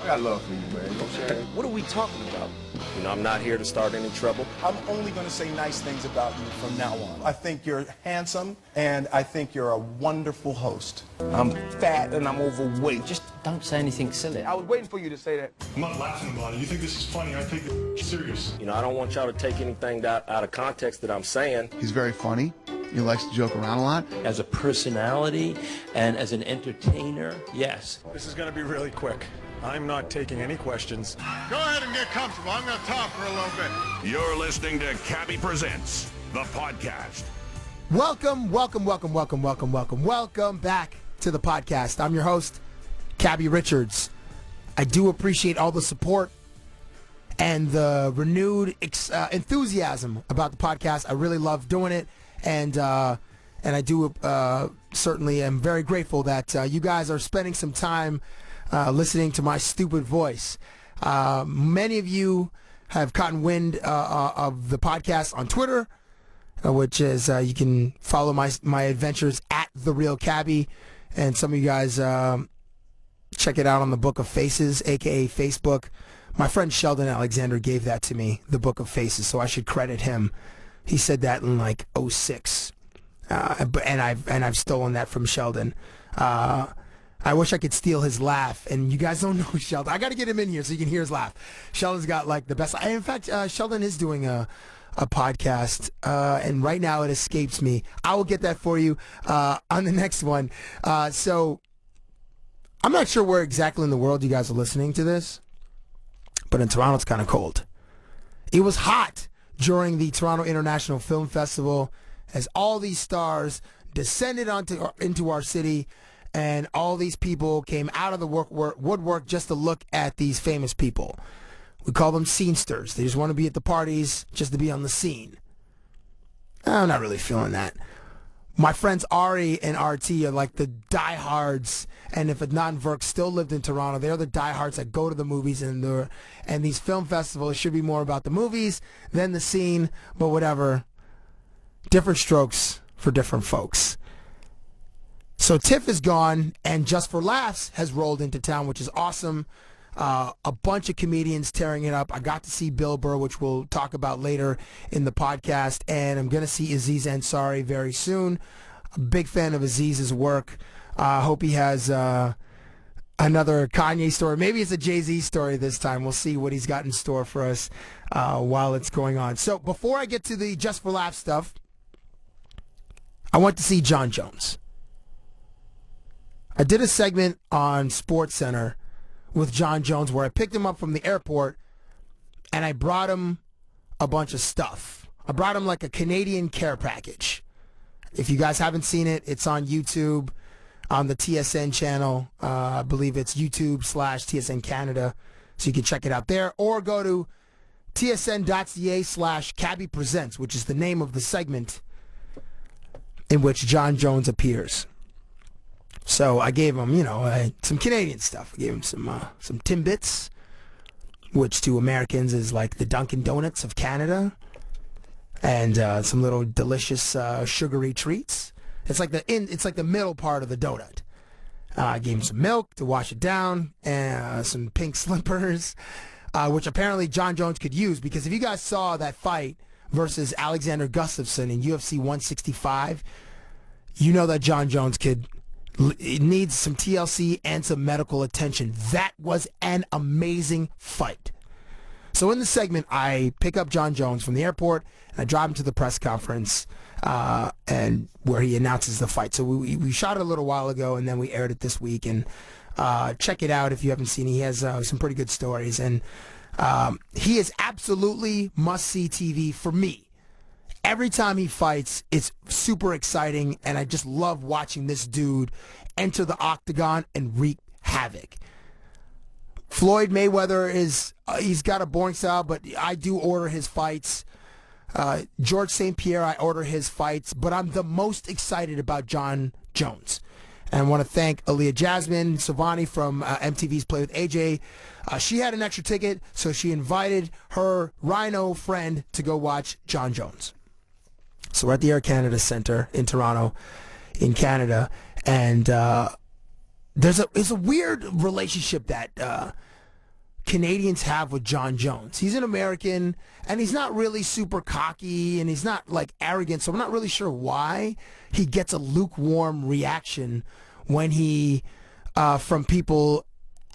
got love for you, man. You know what I'm saying? What are we talking about? You know, I'm not here to start any trouble. I'm only going to say nice things about you from now on. I think you're handsome, and I think you're a wonderful host. I'm fat and I'm overweight. Just don't say anything silly. I was waiting for you to say that. I'm not laughing about it. You think this is funny? I take it serious. You know, I don't want y'all to take anything out of context that I'm saying. He's very funny. He likes to joke around a lot. As a personality and as an entertainer, yes. This is going to be really quick. I'm not taking any questions. Go ahead and get comfortable. I'm going to talk for a little bit. You're listening to Cabbie Presents, the podcast. Welcome back to the podcast. I'm your host, Cabbie Richards. I do appreciate all the support and the renewed enthusiasm about the podcast. I really love doing it, and I do certainly am very grateful that you guys are spending some time listening to my stupid voice. Many of you have gotten wind of the podcast on Twitter, which is you can follow my adventures at The Real Cabbie, and some of you guys check it out on the Book of Faces, aka Facebook. My friend Sheldon Alexander gave that to me, the Book of Faces, so I should credit him. He said that in like '06, and I've stolen that from Sheldon. I wish I could steal his laugh, and you guys don't know Sheldon. I got to get him in here so you can hear his laugh. Sheldon's got like the best. In fact, Sheldon is doing a podcast, and right now it escapes me. I will get that for you on the next one. So I'm not sure where exactly in the world you guys are listening to this, but in Toronto it's kind of cold. It was hot during the Toronto International Film Festival as all these stars descended into our city, and all these people came out of the woodwork just to look at these famous people. We call them scenesters. They just want to be at the parties just to be on the scene. I'm not really feeling that. My friends Ari and RT are like the diehards, and if Adnan Verk still lived in Toronto, they're the diehards that go to the movies, and these film festivals should be more about the movies than the scene, but whatever. Different strokes for different folks. So TIFF is gone, and Just for Laughs has rolled into town, which is awesome. A bunch of comedians tearing it up. I got to see Bill Burr, which we'll talk about later in the podcast, and I'm going to see Aziz Ansari very soon. A big fan of Aziz's work. I hope he has another Kanye story. Maybe it's a Jay-Z story this time. We'll see what he's got in store for us while it's going on. So before I get to the Just for Laughs stuff, I went to see Jon Jones. I did a segment on SportsCenter with Jon Jones where I picked him up from the airport and I brought him a bunch of stuff. I brought him like a Canadian care package. If you guys haven't seen it, it's on YouTube on the TSN channel. I believe it's YouTube/TSN Canada. So you can check it out there, or go to tsn.ca/Cabbie Presents, which is the name of the segment in which Jon Jones appears. So I gave him, some Canadian stuff. I gave him some Timbits, which to Americans is like the Dunkin' Donuts of Canada, and some little delicious sugary treats. It's like the middle part of the donut. I gave him some milk to wash it down, and some pink slippers, which apparently Jon Jones could use, because if you guys saw that fight versus Alexander Gustafsson in UFC 165, you know that Jon Jones it needs some TLC and some medical attention. That was an amazing fight. So in the segment, I pick up Jon Jones from the airport and I drive him to the press conference and where he announces the fight. So we shot it a little while ago, and then we aired it this week. And check it out if you haven't seen it. He has some pretty good stories, and he is absolutely must-see TV for me. Every time he fights, it's super exciting, and I just love watching this dude enter the octagon and wreak havoc. Floyd Mayweather he's got a boring style, but I do order his fights. George St. Pierre, I order his fights, but I'm the most excited about Jon Jones. And I want to thank Aaliyah Jasmine Savani from MTV's Play with AJ. She had an extra ticket, so she invited her Rhino friend to go watch Jon Jones. So we're at the Air Canada Centre in Toronto, in Canada, and it's a weird relationship that Canadians have with John Jones. He's an American, and he's not really super cocky, and he's not like arrogant, so I'm not really sure why he gets a lukewarm reaction when he, from people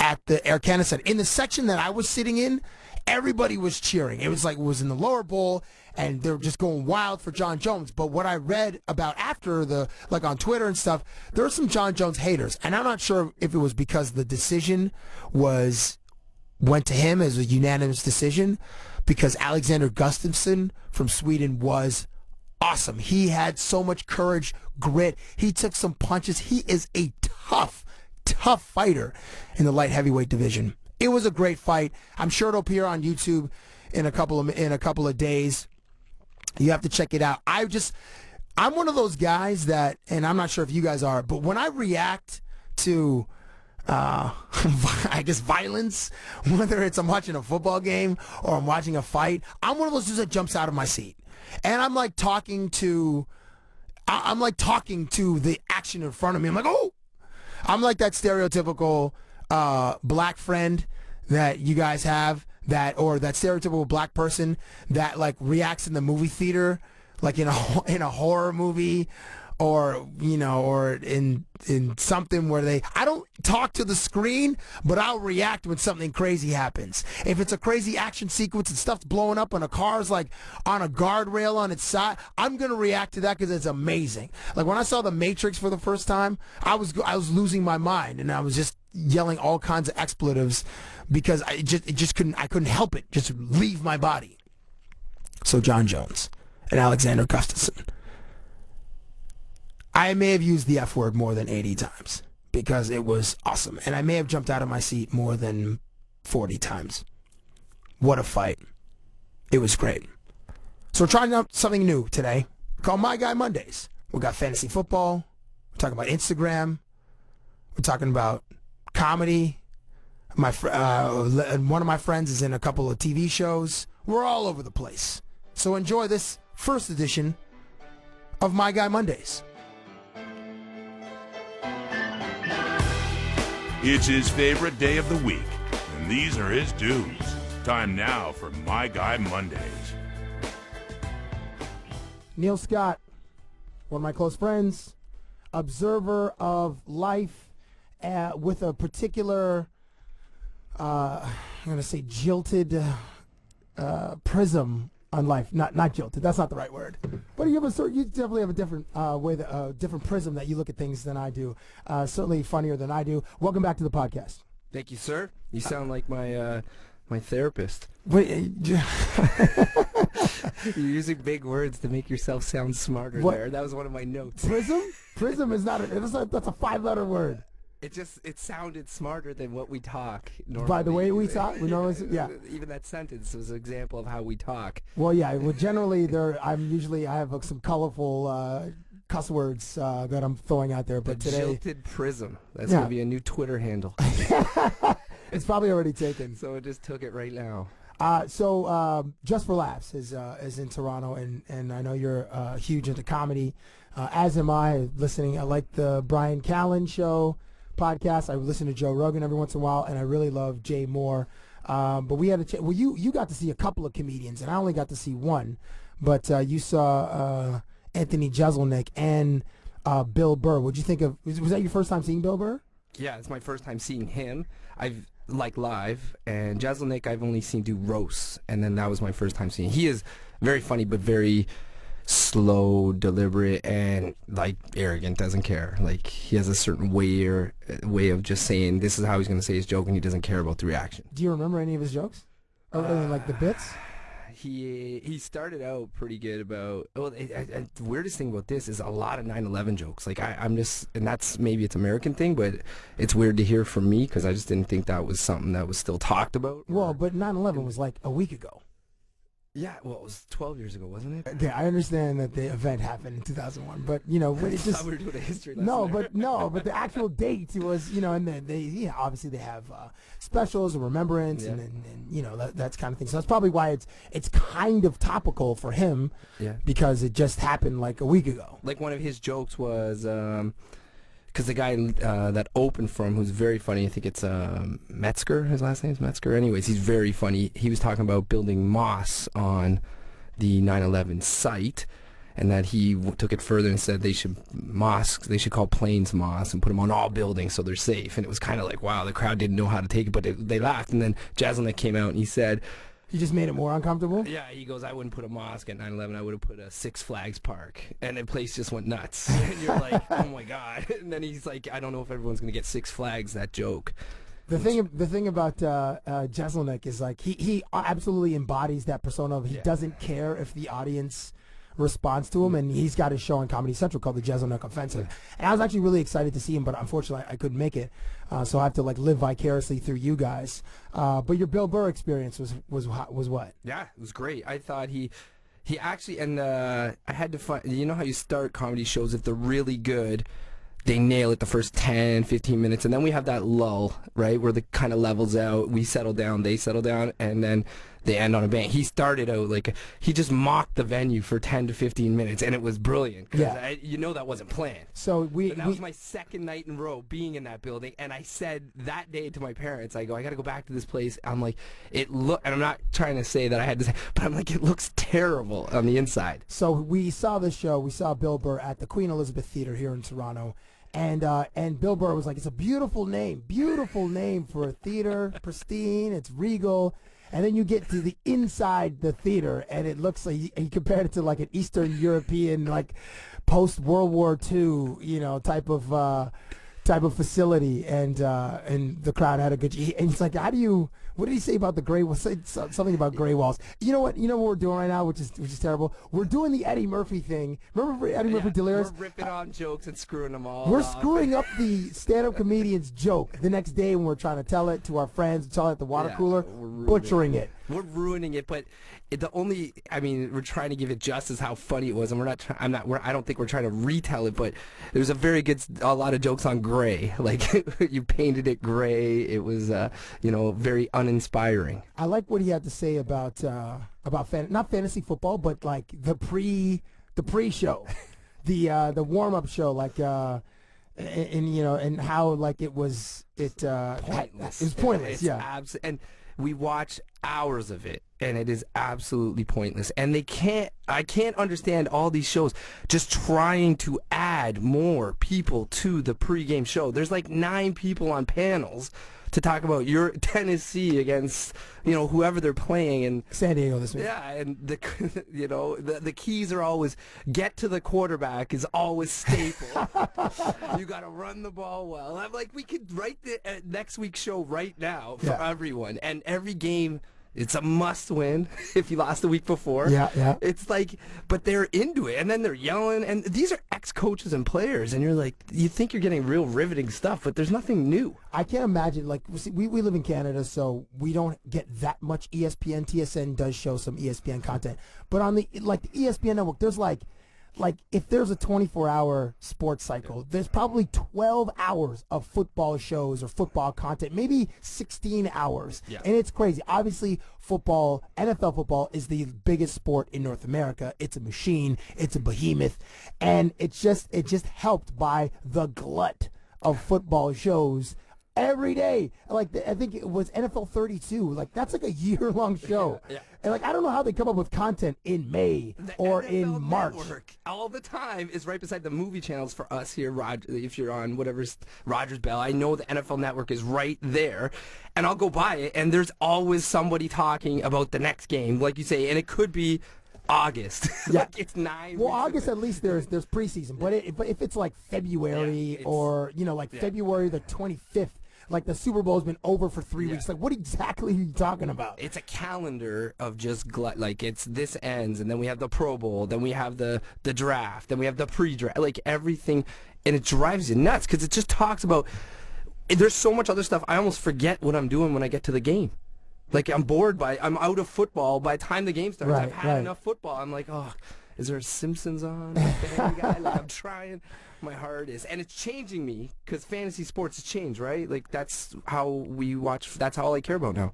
at the Air Canada Center. In the section that I was sitting in, everybody was cheering. It was like it was in the lower bowl, and they were just going wild for John Jones. But what I read about after the, like on Twitter and stuff, there were some John Jones haters, and I'm not sure if it was because the decision went to him as a unanimous decision, because Alexander Gustafsson from Sweden was awesome. He had so much courage, grit. He took some punches. He is a tough fighter in the light heavyweight division. It was a great fight. I'm sure it'll appear on YouTube in a couple of days. You have to check it out. I'm one of those guys that, and I'm not sure if you guys are, but when I react to I guess violence, whether it's I'm watching a football game or I'm watching a fight, I'm one of those dudes that jumps out of my seat. And I'm like talking to the action in front of me. I'm like, oh! I'm like that stereotypical black friend that you guys have, or that stereotypical black person that like reacts in the movie theater, like in a horror movie, or in something where I don't talk to the screen, but I'll react when something crazy happens. If it's a crazy action sequence and stuff's blowing up and a car's like on a guardrail on its side, I'm gonna react to that because it's amazing. Like when I saw The Matrix for the first time, I was losing my mind, and I was just yelling all kinds of expletives because I couldn't help it, just leave my body. So John Jones and Alexander Gustafsson. I may have used the F word more than 80 times because it was awesome. And I may have jumped out of my seat more than 40 times. What a fight. It was great. So we're trying out something new today called My Guy Mondays. We got fantasy football. We're talking about Instagram. We're talking about comedy. One of my friends is in a couple of TV shows. We're all over the place. So enjoy this first edition of My Guy Mondays. It's his favorite day of the week, and these are his dues. Time now for My Guy Mondays. Neil Scott, one of my close friends, observer of life with a particular, I'm going to say jilted prism on life. Not jilted, that's not the right word. But you definitely have a different different prism that you look at things than I do. Certainly funnier than I do. Welcome back to the podcast. Thank you, sir. You sound like my therapist. Wait, You're using big words to make yourself sound smarter there. That was one of my notes. Prism? Prism is not that's a 5-letter word. It sounded smarter than what we talk normally. By the way we talk? We normally, yeah. Even that sentence was an example of how we talk. Well, yeah. Well, generally, I have some colorful cuss words that I'm throwing out there. But the today, jilted prism. That's going to be a new Twitter handle. It's probably already taken. So I just took it right now. So Just for Laughs is in Toronto, and I know you're huge into comedy, as am I. I like the Brian Callen show podcast. I listen to Joe Rogan every once in a while, and I really love Jay Moore. But we had you got to see a couple of comedians, and I only got to see one. But you saw Anthony Jeselnik and Bill Burr. What'd you think of? Was that your first time seeing Bill Burr? Yeah, it's my first time seeing him. I've live, and Jeselnik I've only seen do roasts, and then that was my first time seeing. He is very funny, but very slow, deliberate, and like arrogant. Doesn't care. Like he has a certain way of just saying this is how he's going to say his joke, and he doesn't care about the reaction. Do you remember any of his jokes? Other than like the bits? He started out pretty good about. The weirdest thing about this is a lot of 9/11 jokes. Like I'm just, and that's maybe it's American thing, but it's weird to hear from me because I just didn't think that was something that was still talked about. Well, but 9/11 was like a week ago. Yeah, well, it was 12 years ago, wasn't it? Yeah, I understand that the event happened in 2001, but when it just we were doing a history lesson. but the actual date was and they obviously they have specials and remembrance and that's kind of thing. So that's probably why it's kind of topical for him. Yeah, because it just happened like a week ago. Like one of his jokes was because the guy that opened for him, who's very funny, I think it's Metzger, his last name's Metzger. Anyways, he's very funny. He was talking about building moss on the 9/11 site, and that he took it further and said they should call planes moss and put them on all buildings so they're safe. And it was kind of like, wow, the crowd didn't know how to take it, but they laughed. And then Jeselnik came out and he said, You just made it more uncomfortable? yeah, he goes, I wouldn't put a mosque at 9/11. I would have put a Six Flags park. And the place just went nuts. And you're like, oh my God. And then he's like, I don't know if everyone's going to get Six Flags, that joke. The thing about Jeselnik is like he absolutely embodies that persona of he doesn't care if the audience responds to him, and he's got his show on Comedy Central called The Jeselnik Offensive. And I was actually really excited to see him, but unfortunately I couldn't make it, so I have to like live vicariously through you guys. But your Bill Burr experience was what? Yeah, it was great. I thought he actually, and I had to find, you know how you start comedy shows, if they're really good, they nail it the first 10, 15 minutes, and then we have that lull, right, where the kind of levels out, we settle down, they settle down, and then they end on a bang. He started out like, he just mocked the venue for 10 to 15 minutes, and it was brilliant. Yeah. You know that wasn't planned. So that was my second night in a row being in that building, and I said that day to my parents, I go, I got to go back to this place. I'm like, and I'm not trying to say that I had to say, but I'm like, it looks terrible on the inside. So we saw this show, we saw Bill Burr at the Queen Elizabeth Theater here in Toronto. And Bill Burr was like, it's a beautiful name for a theater, pristine, it's regal. And then you get to the inside the theater, and it looks like he compared it to like an Eastern European, like post World War II, type of facility. And the crowd had a good. And he's like, what did he say about the gray? Something about gray walls. You know what we're doing right now, which is terrible. We're doing the Eddie Murphy thing. Remember Eddie Murphy Delirious? We're ripping on jokes and screwing them all. We're off. screwing up the stand-up comedian's joke the next day when we're trying to tell it to our friends, tell it at the water cooler, butchering it. We're ruining it, but we're trying to give it justice how funny it was, and I don't think we're trying to retell it, but there's a lot of jokes on gray. Like, you painted it gray. It was, very uninspiring. I like what he had to say about not fantasy football, but like the pre-show, the warm-up show, like, and how like it was pointless. It was pointless. And we watch hours of it, and it is absolutely pointless. And I can't understand all these shows just trying to add more people to the pregame show. There's like 9 people on panels to talk about your Tennessee against, whoever they're playing, and San Diego this week. Yeah, and the keys are always get to the quarterback is always staple. You got to run the ball well. I'm like, we could write the next week's show right now for everyone, and every game. It's a must-win if you lost the week before. Yeah. It's like, but they're into it, and then they're yelling, and these are ex-coaches and players, and you're like, you think you're getting real riveting stuff, but there's nothing new. I can't imagine, like, we live in Canada, so we don't get that much ESPN. TSN does show some ESPN content, but on the ESPN network, there's like if there's a 24-hour sports cycle, there's probably 12 hours of football shows or football content, maybe 16 hours. Yeah. And it's crazy. Obviously, football, NFL football, is the biggest sport in North America. It's a machine. It's a behemoth. And it just helped by the glut of football shows every day. Like, I think it was NFL 32. Like, that's like a year-long show. Yeah. And like, I don't know how they come up with content in May or NFL in March. Network all the time is right beside the movie channels for us here, if you're on whatever's Rogers Bell. I know the NFL Network is right there, and I'll go by it, and there's always somebody talking about the next game, like you say, and it could be August. Yeah. Like, it's 9 Well, weeks August away. at least there's preseason, but if it's like February or February the 25th, like the Super Bowl's been over for 3 weeks. Like, what exactly are you talking about? It's a calendar of just like it's this ends, and then we have the Pro Bowl, then we have the draft, then we have the pre-draft, like everything, and it drives you nuts because it just talks about. There's so much other stuff. I almost forget what I'm doing when I get to the game. Like, I'm out of football by the time the game starts. Right, I've had enough football. I'm like, oh, is there a Simpsons on? Family Guy? Like, I'm trying my hardest, and it's changing me because fantasy sports has changed, right? Like, that's how we watch. That's all I care about now.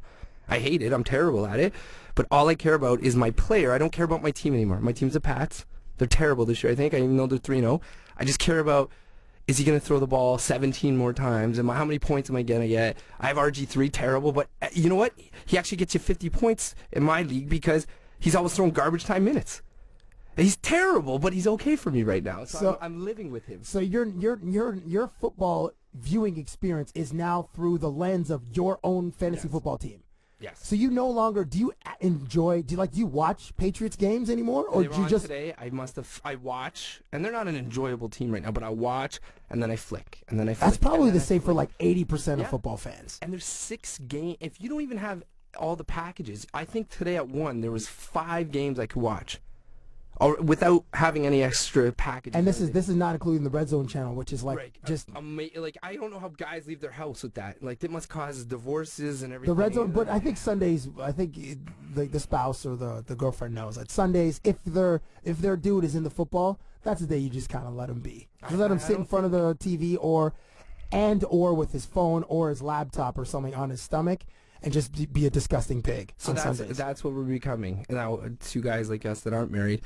I hate it. I'm terrible at it, but all I care about is my player. I don't care about my team anymore. My team's the Pats. They're terrible this year, I think, even though they're 3-0. I just care about is he going to throw the ball 17 more times? How many points am I going to get? I have RG3, terrible, but you know what? He actually gets you 50 points in my league because he's always throwing garbage time minutes. He's terrible, but he's okay for me right now. So I'm living with him. So your football viewing experience is now through the lens of your own fantasy football team. Yes. So you no longer do you watch Patriots games anymore, or they do you just today? I watch, and they're not an enjoyable team right now, but I watch and then I flick and then I flick. That's probably the same for like 80% of football fans. And there's 6 games. If you don't even have all the packages, I think today at 1 there was 5 games I could watch, or without having any extra packages. And this is not including the Red Zone channel, which is like just like I don't know how guys leave their house with that. Like it must cause divorces and everything. the Red Zone. But I think Sundays, the spouse or the girlfriend knows that Sundays, if their dude is into football, that's the day you just kind of let him be. Just let him sit in front of the TV or with his phone or his laptop or something on his stomach, and just be a disgusting pig. So Sundays. that's what we're becoming now. 2 guys like us that aren't married.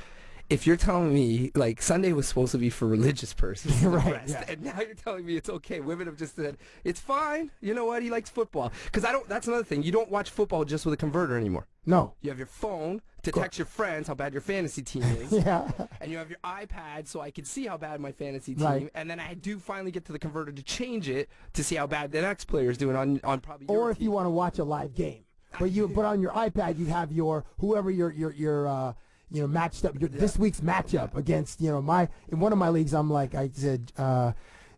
If you're telling me like Sunday was supposed to be for religious persons, right? Rest, Yeah. and now you're telling me it's okay. Women have just said it's fine. You know what? He likes football. Because that's another thing. You don't watch football just with a converter anymore. No. You have your phone to text your friends how bad your fantasy team is. Yeah. And you have your iPad so I can see how bad my fantasy team. Right. And then I do finally get to the converter to change it to see how bad the next player is doing on probably your Or if team. you want to watch a live game, but on your iPad you have whoever your matched up this week's matchup against in one of my leagues. I said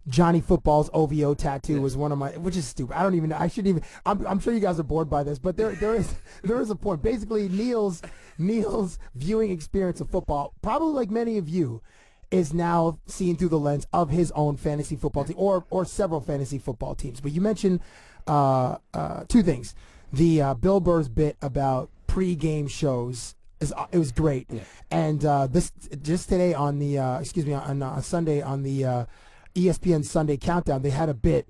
Johnny Football's OVO tattoo was one of my, which is stupid. I don't even know. I shouldn't even. I'm sure you guys are bored by this, but there is a point. Basically, Neil's viewing experience of football, probably like many of you, is now seen through the lens of his own fantasy football team or several fantasy football teams. But you mentioned 2 things: the Bill Burr's bit about pre-game shows. It was great, and this just today on the on Sunday on the ESPN Sunday Countdown, they had a bit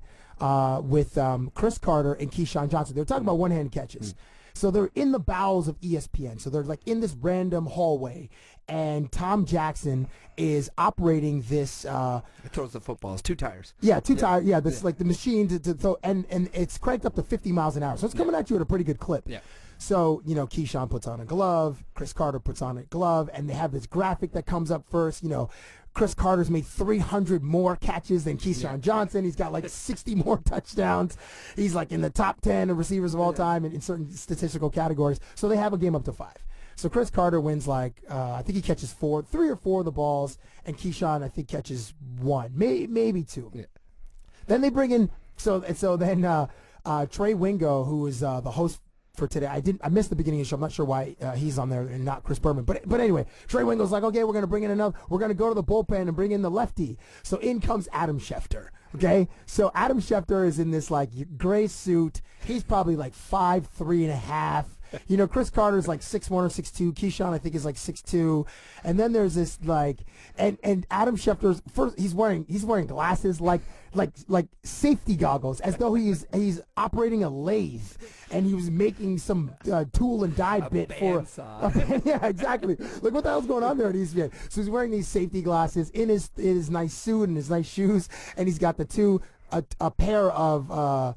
with Chris Carter and Keyshawn Johnson. They were talking about one-hand catches. So they're in the bowels of ESPN. So they're like in this random hallway, and Tom Jackson is operating this. It throws the football. It's 2 tires. Yeah, 2 tires. Yeah, this like the machine to throw, and it's cranked up to 50 miles an hour. So it's coming at you at a pretty good clip. Yeah. So, Keyshawn puts on a glove, Chris Carter puts on a glove, and they have this graphic that comes up first. Chris Carter's made 300 more catches than Keyshawn Johnson. He's got like 60 more touchdowns. He's like in the top 10 of receivers of all time in certain statistical categories. So they have a game up to 5. So Chris Carter wins I think he catches 3 or 4 of the balls, and Keyshawn I think catches 1, maybe 2. Yeah. Then they bring in then Trey Wingo, who is the host for today. I missed the beginning of the show. I'm not sure why he's on there and not Chris Berman. But anyway, Trey Wingo's like, okay, we're going to bring in we're going to go to the bullpen and bring in the lefty. So in comes Adam Schefter. Okay, so Adam Schefter is in this like gray suit. He's probably like 5'3.5". Chris Carter's like 6'1" or 6'2". Keyshawn I think is like 6'2". And then there's this and Adam Schefter's first. He's wearing glasses like safety goggles, as though he's operating a lathe, and he was making some tool and die bit for. Yeah, exactly. Like what the hell's going on there at ESPN? So he's wearing these safety glasses in his nice suit and his nice shoes, and he's got a pair of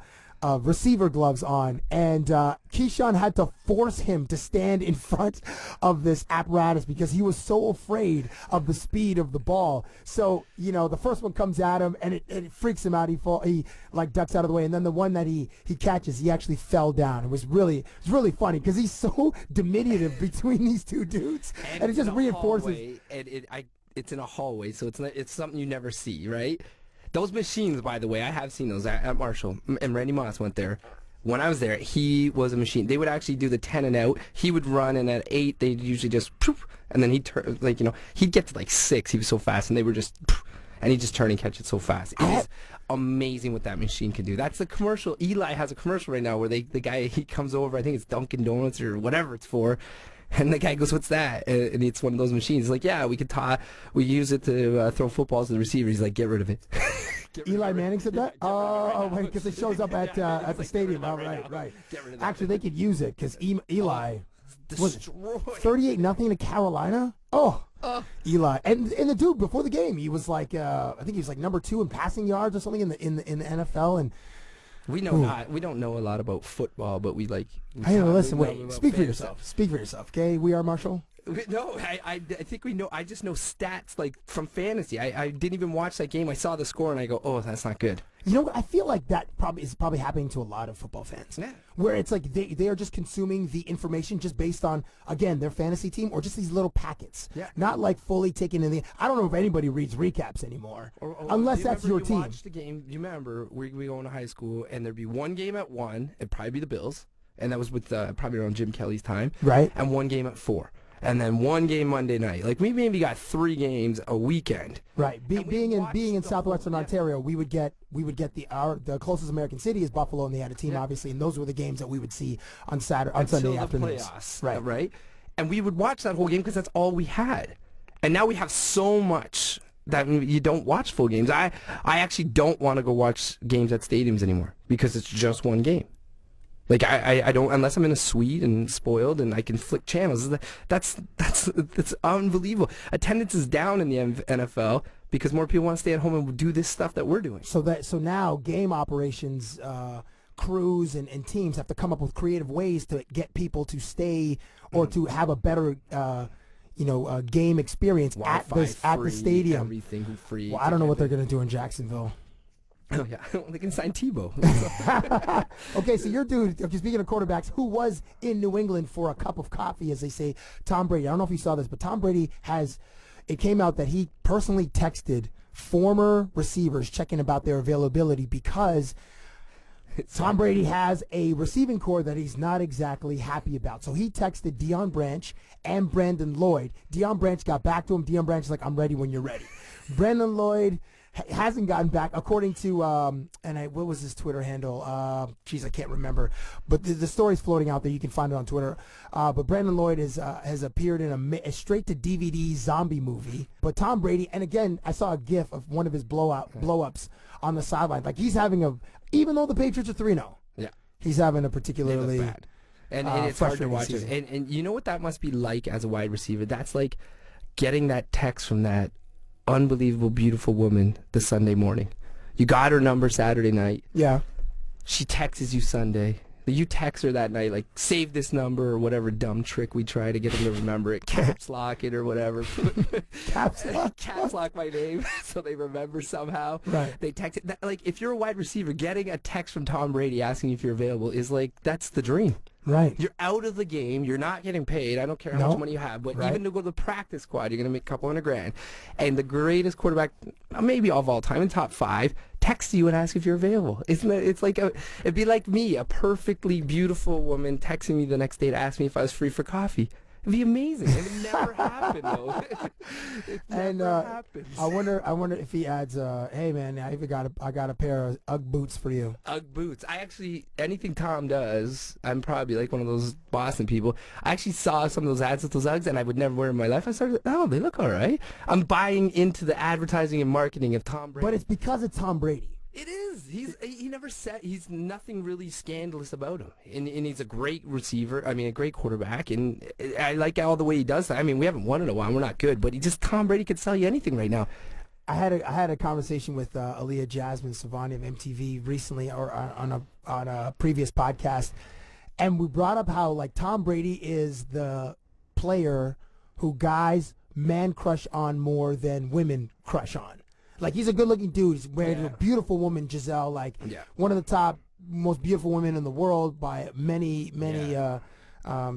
receiver gloves on, and Keyshawn had to force him to stand in front of this apparatus because he was so afraid of the speed of the ball. So the first one comes at him, and it freaks him out. He like ducks out of the way, and then the one that he catches, he actually fell down. It was really funny because he's so diminutive between these 2 dudes, and it just reinforces. It's in a hallway, so it's something you never see, right? Those machines, by the way, I have seen those at Marshall, and Randy Moss went there. When I was there, he was a machine. They would actually do the 10 and out. He would run, and at 8, they'd usually just poof, and then he'd turn, he'd get to like 6. He was so fast, and they were just poof, and he'd just turn and catch it so fast. It is amazing what that machine can do. That's the commercial. Eli has a commercial right now where the guy, he comes over, I think it's Dunkin' Donuts or whatever it's for, and the guy goes, "What's that?" And it's one of those machines. He's like, "Yeah, we use it to throw footballs to the receiver." He's like, "Get rid of it." Eli Manning said that? Oh, wait, because it shows up at the stadium. Oh, right. Actually, they could use it because Eli was 38-0 to Carolina. Oh, Eli. And the dude before the game, he was like, I think he was like number 2 in passing yards or something in the NFL. And We don't know a lot about football, but we like. hey, listen, we know wait. about Speak for fantasy. yourself. Speak for yourself. Okay, we are Marshall. No, I think we know. I just know stats like from fantasy. I didn't even watch that game. I saw the score and I go, oh, that's not good. You know what? I feel like that is probably happening to a lot of football fans. Yeah. Where it's like they are just consuming the information just based on, again, their fantasy team or just these little packets. Yeah. Not like fully taken in the. I don't know if anybody reads recaps anymore, unless that's your team. Watch the game. You remember we go into high school and there'd be one game at 1. It'd probably be the Bills, and that was with probably around Jim Kelly's time. Right. And one game at 4. And then one game Monday night. Like we maybe got 3 games a weekend. Right. Being in Southwestern Ontario, we would get the closest American city is Buffalo, and they had a team obviously, and those were the games that we would see on Sunday afternoons. Playoffs, Right. Right. And we would watch that whole game because that's all we had. And now we have so much that you don't watch full games. I actually don't want to go watch games at stadiums anymore because it's just one game. Like I don't, unless I'm in a suite and spoiled and I can flick channels. That's unbelievable. Attendance is down in the NFL because more people want to stay at home and do this stuff that we're doing. So now game operations crews and teams have to come up with creative ways to get people to stay or to have a better game experience at the stadium. Everything free. Well, I don't know what they're going to do in Jacksonville. Oh yeah, they can sign Tebow. Okay, so your dude, okay, speaking of quarterbacks, who was in New England for a cup of coffee, as they say, Tom Brady. I don't know if you saw this, but Tom Brady it came out that he personally texted former receivers checking about their availability because Tom Brady has a receiving core that he's not exactly happy about. So he texted Deion Branch and Brandon Lloyd. Deion Branch got back to him. Deion Branch is like, I'm ready when you're ready. Brandon Lloyd hasn't gotten back, according to what was his Twitter handle? I can't remember, but the story's floating out there. You can find it on Twitter. But Brandon Lloyd has appeared in a straight to DVD zombie movie. But Tom Brady, and again, I saw a GIF of one of his blow-ups on the sideline. Like he's having even though the Patriots are 3-0, yeah, he's having a particularly bad. And it's hard to watch season. it. And you know what that must be like as a wide receiver? That's like getting that text from that unbelievable, beautiful woman the Sunday morning. You got her number Saturday night. Yeah. She texts you Sunday. You text her that night, like, save this number or whatever dumb trick we try to get them to remember it. Caps lock it or whatever. Caps lock my name so they remember somehow. Right. They text it. Like, if you're a wide receiver, getting a text from Tom Brady asking if you're available is like, that's the dream. Right. You're out of the game. You're not getting paid. I don't care how much money you have, but even to go to the practice squad, you're going to make a couple $100,000. And the greatest quarterback, maybe of all time, in top 5, texts you and asks if you're available. Isn't it? It's like it'd be like me, a perfectly beautiful woman texting me the next day to ask me if I was free for coffee. It'd be amazing. It would never happen, though. It never happens. I wonder if he adds, hey man, I got a pair of UGG boots for you. UGG boots. Anything Tom does, I'm probably like one of those Boston people. I actually saw some of those ads with those UGGs, and I would never wear them in my life. I started, they look all right. I'm buying into the advertising and marketing of Tom Brady. But it's because it's Tom Brady. It is. He never said, he's nothing really scandalous about him. And he's a great receiver. I mean, a great quarterback. And I like all the way he does that. I mean, we haven't won in a while. We're not good. But Tom Brady could sell you anything right now. I had a conversation with Aaliyah Jasmine Savani of MTV recently, or on a previous podcast. And we brought up how, like, Tom Brady is the player who guys man crush on more than women crush on. Like, he's a good-looking dude. He's married to a beautiful woman, Giselle, like one of the top, most beautiful women in the world by many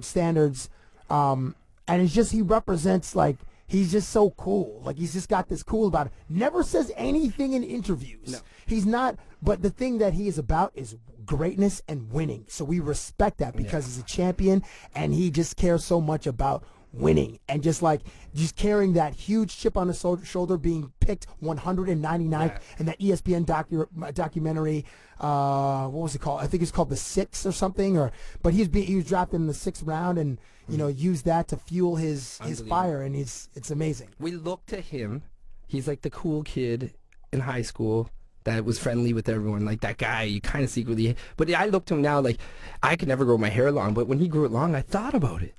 standards. And it's just, he represents, like, he's just so cool. Like, he's just got this cool about it. Never says anything in interviews. No. He's not, but the thing that he is about is greatness and winning. So we respect that because he's a champion, and he just cares so much about winning, and just carrying that huge chip on his shoulder, being picked 199th in that ESPN documentary. What was it called? I think it's called The Six or something. But he was drafted in the 6th round, and used that to fuel his fire, and it's amazing. We look to him. He's like the cool kid in high school that was friendly with everyone, like that guy you kind of secretly. But I look to him now like I could never grow my hair long, but when he grew it long, I thought about it.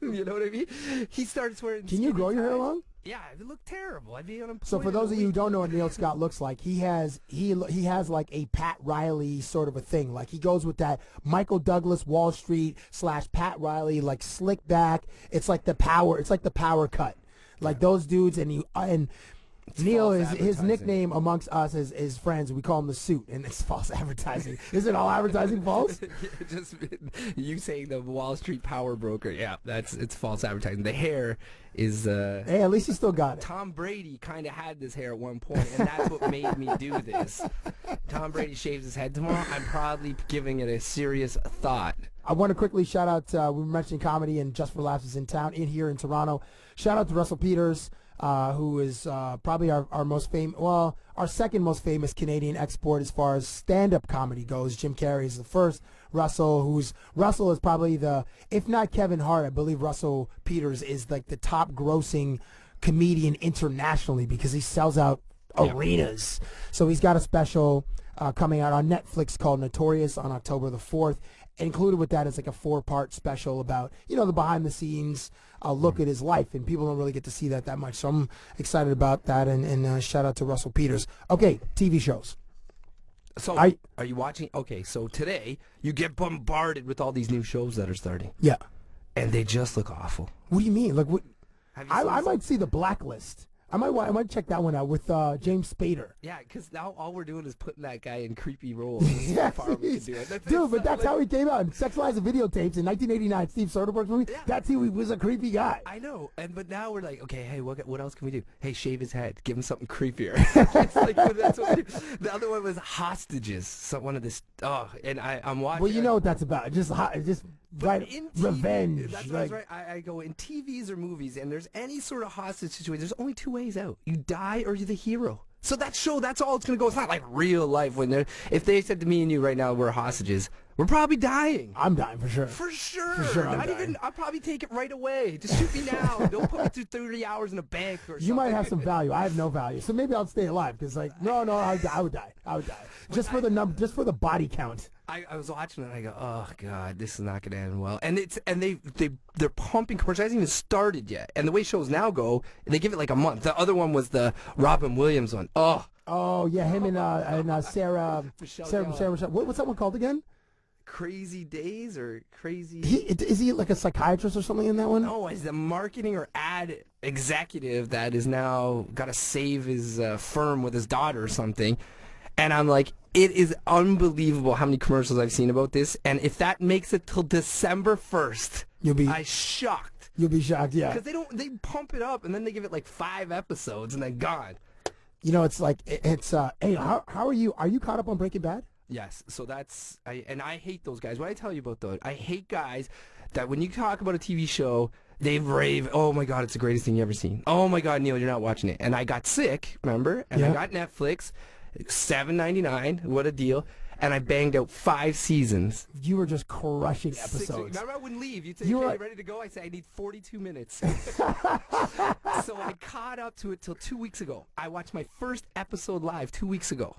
You know what I mean? He started swearing. Can you grow your hair long? Yeah, it looked terrible. I'd be unemployed. So for those of you who don't know what Neil Scott looks like, he has like a Pat Riley sort of a thing. Like he goes with that Michael Douglas Wall Street / Pat Riley, like slick back. It's like the power. It's like the power cut. Like those dudes, and Neil is his nickname amongst us as his friends. We call him the Suit, and it's false advertising. Is it all advertising false? Just you saying the Wall Street power broker. Yeah, it's false advertising. The hair is. Hey, at least he still got it. Tom Brady kind of had this hair at one point, and that's what made me do this. Tom Brady shaves his head tomorrow. I'm probably giving it a serious thought. I want to quickly shout out. We were mentioning comedy, and Just for Laughs is in town here in Toronto. Shout out to Russell Peters. Who is probably our most famous, well, our second most famous Canadian export as far as stand-up comedy goes. Jim Carrey is the first. Russell is probably if not Kevin Hart, I believe Russell Peters is like the top grossing comedian internationally because he sells out arenas. So he's got a special coming out on Netflix called Notorious on October the 4th. Included with that is like a 4-part special about, the behind the scenes look at his life, and people don't really get to see that much. So I'm excited about that, and shout out to Russell Peters. Okay, TV shows. So are you watching? Okay, so today you get bombarded with all these new shows that are starting. Yeah. And they just look awful. What do you mean? Like what? I seen might see The Blacklist. I might check that one out with James Spader. Yeah, because now all we're doing is putting that guy in creepy roles. Yeah, so far we can do it. Dude, but that's how he came out in Sex, Lies, and Videotapes in 1989, Steve Soderbergh's movie. Yeah. That's who he was, a creepy guy. I know, but now we're like, okay, hey, what else can we do? Hey, shave his head, give him something creepier. It's like, that's what we do. The other one was Hostages. So one of this, and I'm watching. Well, you know what that's about. Just right, revenge. That's right. I go in TVs or movies, and there's any sort of hostage situation. There's only two ways out: you die or you're the hero. So that show, that's all it's gonna go. It's not like real life. If they said to me and you right now we're hostages, we're probably dying. I'm dying for sure. For sure. I'll probably take it right away. Just shoot me now. Don't put me through 30 hours in a bank or something. You might have some value. I have no value. So maybe I'll stay alive because, no, I would die. Just for the body count. I was watching it and I go, oh God, this is not gonna end well. And they're pumping commercials. It hasn't even started yet. And the way shows now go, they give it like a month. The other one was the Robin Williams one. Oh yeah, him and Sarah. What's that one called again? Crazy Days or Crazy... Is he like a psychiatrist or something in that one? No, he's a marketing or ad executive that is now got to save his firm with his daughter or something. And I'm like, it is unbelievable how many commercials I've seen about this. And if that makes it till December 1st, I'm shocked. You'll be shocked, yeah. Because they pump it up and then they give it like 5 episodes and then gone. It's like, hey, how are you? Are you caught up on Breaking Bad? Yes, so I hate those guys. What I tell you about those, I hate guys that when you talk about a TV show, they rave, oh my God, it's the greatest thing you ever seen. Oh my God, Neil, you're not watching it. And I got sick, remember? And I got Netflix, $7.99, what a deal. And I banged out 5 seasons. You were just crushing episodes. Remember, I wouldn't leave. You'd say, you ready to go? I'd say, I need 42 minutes. So I caught up to it till 2 weeks ago. I watched my first episode live 2 weeks ago.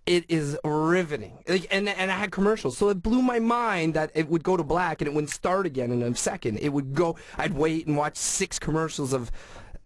It is riveting. And I had commercials. So it blew my mind that it would go to black and it wouldn't start again in a second. It would go, I'd wait and watch 6 commercials of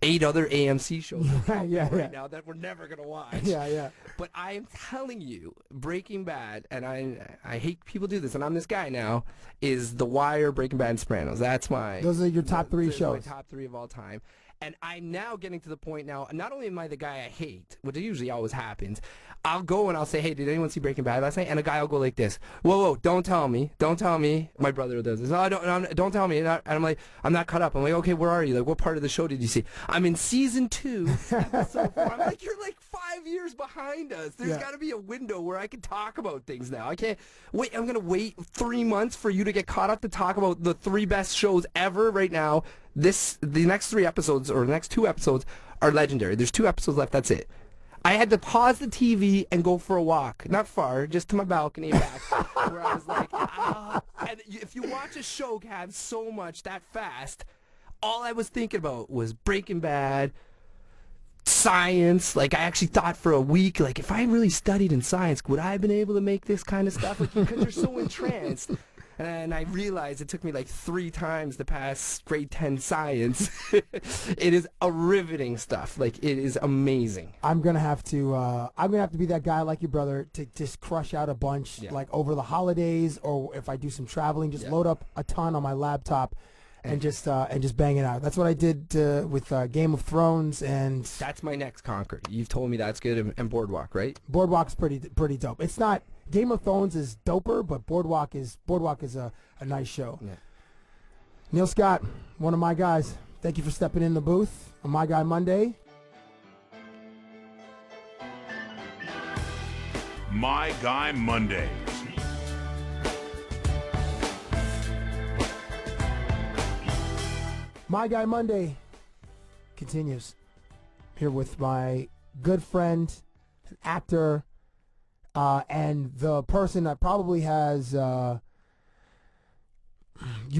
8 other AMC shows right now that we're never going to watch. Yeah. But I am telling you, Breaking Bad, and I hate people do this, and I'm this guy now, is The Wire, Breaking Bad, and Sopranos. Those are your top 3 shows. My top 3 of all time. And I'm now getting to the point now, not only am I the guy I hate, which usually always happens, I'll go and I'll say, hey, did anyone see Breaking Bad last night? And a guy will go like this, whoa, don't tell me. My brother does this. No, don't tell me. And I'm like, I'm not caught up. I'm like, okay, where are you? Like, what part of the show did you see? I'm in season 2, episode 4. I'm like, you're like 5 years behind us. There's got to be a window where I can talk about things now. I can't wait. I'm going to wait 3 months for you to get caught up to talk about the 3 best shows ever right now. The next 3 episodes, or the next 2 episodes, are legendary. There's 2 episodes left. That's it. I had to pause the TV and go for a walk. Not far, just to my balcony and back. Where I was like, And if you watch a show, Cab, so much that fast, all I was thinking about was Breaking Bad, science. Like, I actually thought for a week, like, if I really studied in science, would I have been able to make this kind of stuff? Like, because you're so entranced. And I realized it took me like 3 times to pass grade 10 science. It is a riveting stuff. Like, it is amazing. I'm gonna have to be that guy like your brother to just crush out a bunch like over the holidays, or if I do some traveling, just load up a ton on my laptop and just bang it out. That's what I did with Game of Thrones, and That's my next conquer. You've told me that's good, and Boardwalk, right? Boardwalk's pretty dope. It's not Game of Thrones is doper, but Boardwalk is a nice show. Yeah. Neil Scott, one of my guys. Thank you for stepping in the booth on My Guy Monday. My Guy Mondays. My Guy Monday continues. Here with my good friend, an actor, and the person that probably has, you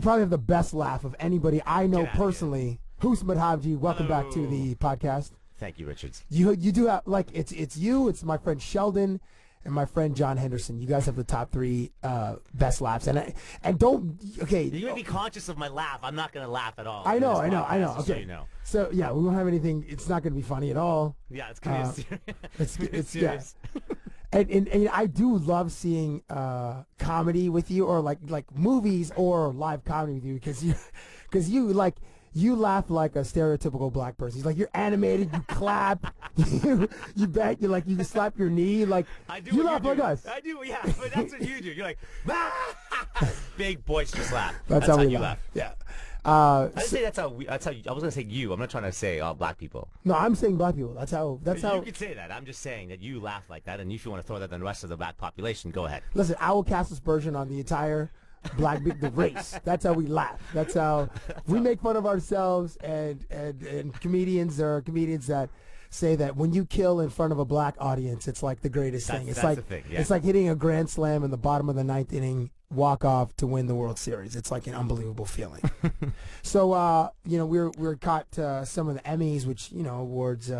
probably have the best laugh of anybody I know personally. Husmat Habji, welcome back to the podcast. Thank you, Richards. You do have, like, it's you, it's my friend Sheldon, and my friend John Henderson. You guys have the top 3 best laughs, and don't. Okay, You're gonna be conscious of my laugh. I'm not gonna laugh at all. I know. Just so Okay, you know. so yeah, we won't have anything. It's not gonna be funny at all. Yeah, it's gonna be serious. It's serious. Yeah. And I do love seeing comedy with you, or like movies or live comedy with you, because you laugh like a stereotypical black person. Like, you're animated, you clap, you bang, you slap your knee, like I do you what laugh like us. I do, yeah, but that's what you do. You're like, big boisterous laugh. That's how we you laugh. Yeah. I didn't say that's how I was gonna say you. I'm not trying to say all black people. No, I'm saying black people. That's how. You could say that. I'm just saying that you laugh like that, and if you want to throw that on the rest of the black population, go ahead. Listen, I will cast aspersion on the entire the race. That's how we laugh. That's how we make fun of ourselves, and comedians, there are comedians that say that when you kill in front of a black audience, it's like the greatest thing. It's that's like the thing, yeah. It's like hitting a grand slam in the bottom of the 9th inning walk off to win the World Series. It's like an unbelievable feeling. So we're caught some of the Emmys, which awards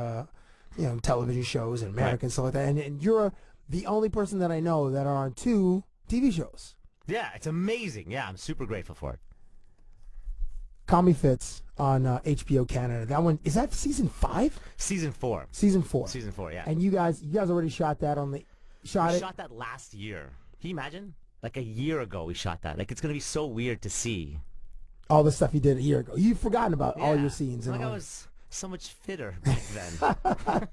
television shows and American stuff like that, and you're the only person that I know that are on 2 TV shows. Yeah, it's amazing. Yeah, I'm super grateful for it. Call Me Fitz on HBO Canada. That one, is that season 5? Season 4. Season 4. Season 4, yeah. And you guys already shot that on the We shot that last year. Can you imagine? Like a year ago we shot that. Like, it's going to be so weird to see. All the stuff you did a year ago. You've forgotten about all your scenes. And like, all. I was so much fitter back then.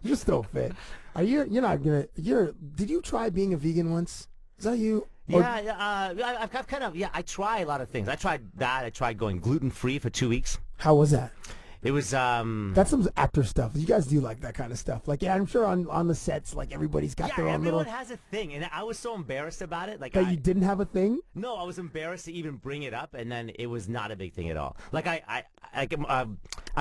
You're still fit. You're not gonna. Did you try being a vegan once? Is that you? I've kind of, I try a lot of things. I tried that. I tried going gluten-free for 2 weeks. How was that? It was, That's some actor stuff. You guys do like that kind of stuff. Like, yeah, I'm sure on the sets, like, everybody's got their own little... everyone has a thing, and I was so embarrassed about it. Like, that you didn't have a thing? No, I was embarrassed to even bring it up, and then it was not a big thing at all. Like, I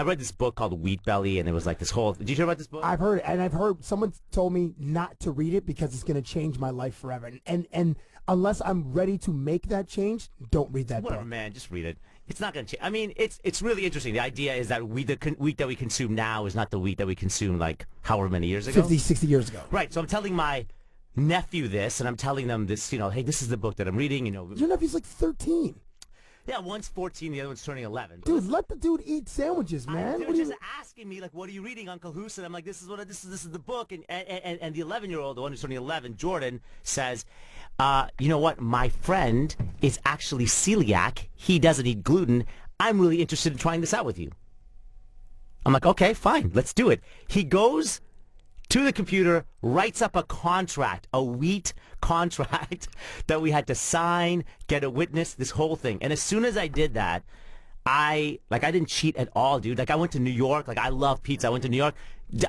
read this book called Wheat Belly, and it was like this whole... Did you hear about this book? I've heard it, and I've heard someone told me not to read it because it's going to change my life forever. And unless I'm ready to make that change, don't read that Whatever, book. man, just read it. It's not going to change. I mean, it's really interesting. The idea is that the wheat that we consume now is not the wheat that we consumed like however many years ago. 50, 60 years ago. Right. So I'm telling my nephew this, and I'm telling them this, hey, this is the book that I'm reading. Your nephew's like 13. Yeah, one's 14, the other one's turning 11. Dude, let the dude eat sandwiches, man. They were just asking me, like, what are you reading, Uncle Hus? And I'm like, this is the book. And the 11-year-old, the one who's turning 11, Jordan, says, you know what? My friend is actually celiac. He doesn't eat gluten. I'm really interested in trying this out with you. I'm like, okay, fine, let's do it. He goes to the computer, writes up a contract, a wheat contract that we had to sign, get a witness, this whole thing. And as soon as I did that, I didn't cheat at all, dude. Like, I went to New York. Like, I love pizza. I went to New York.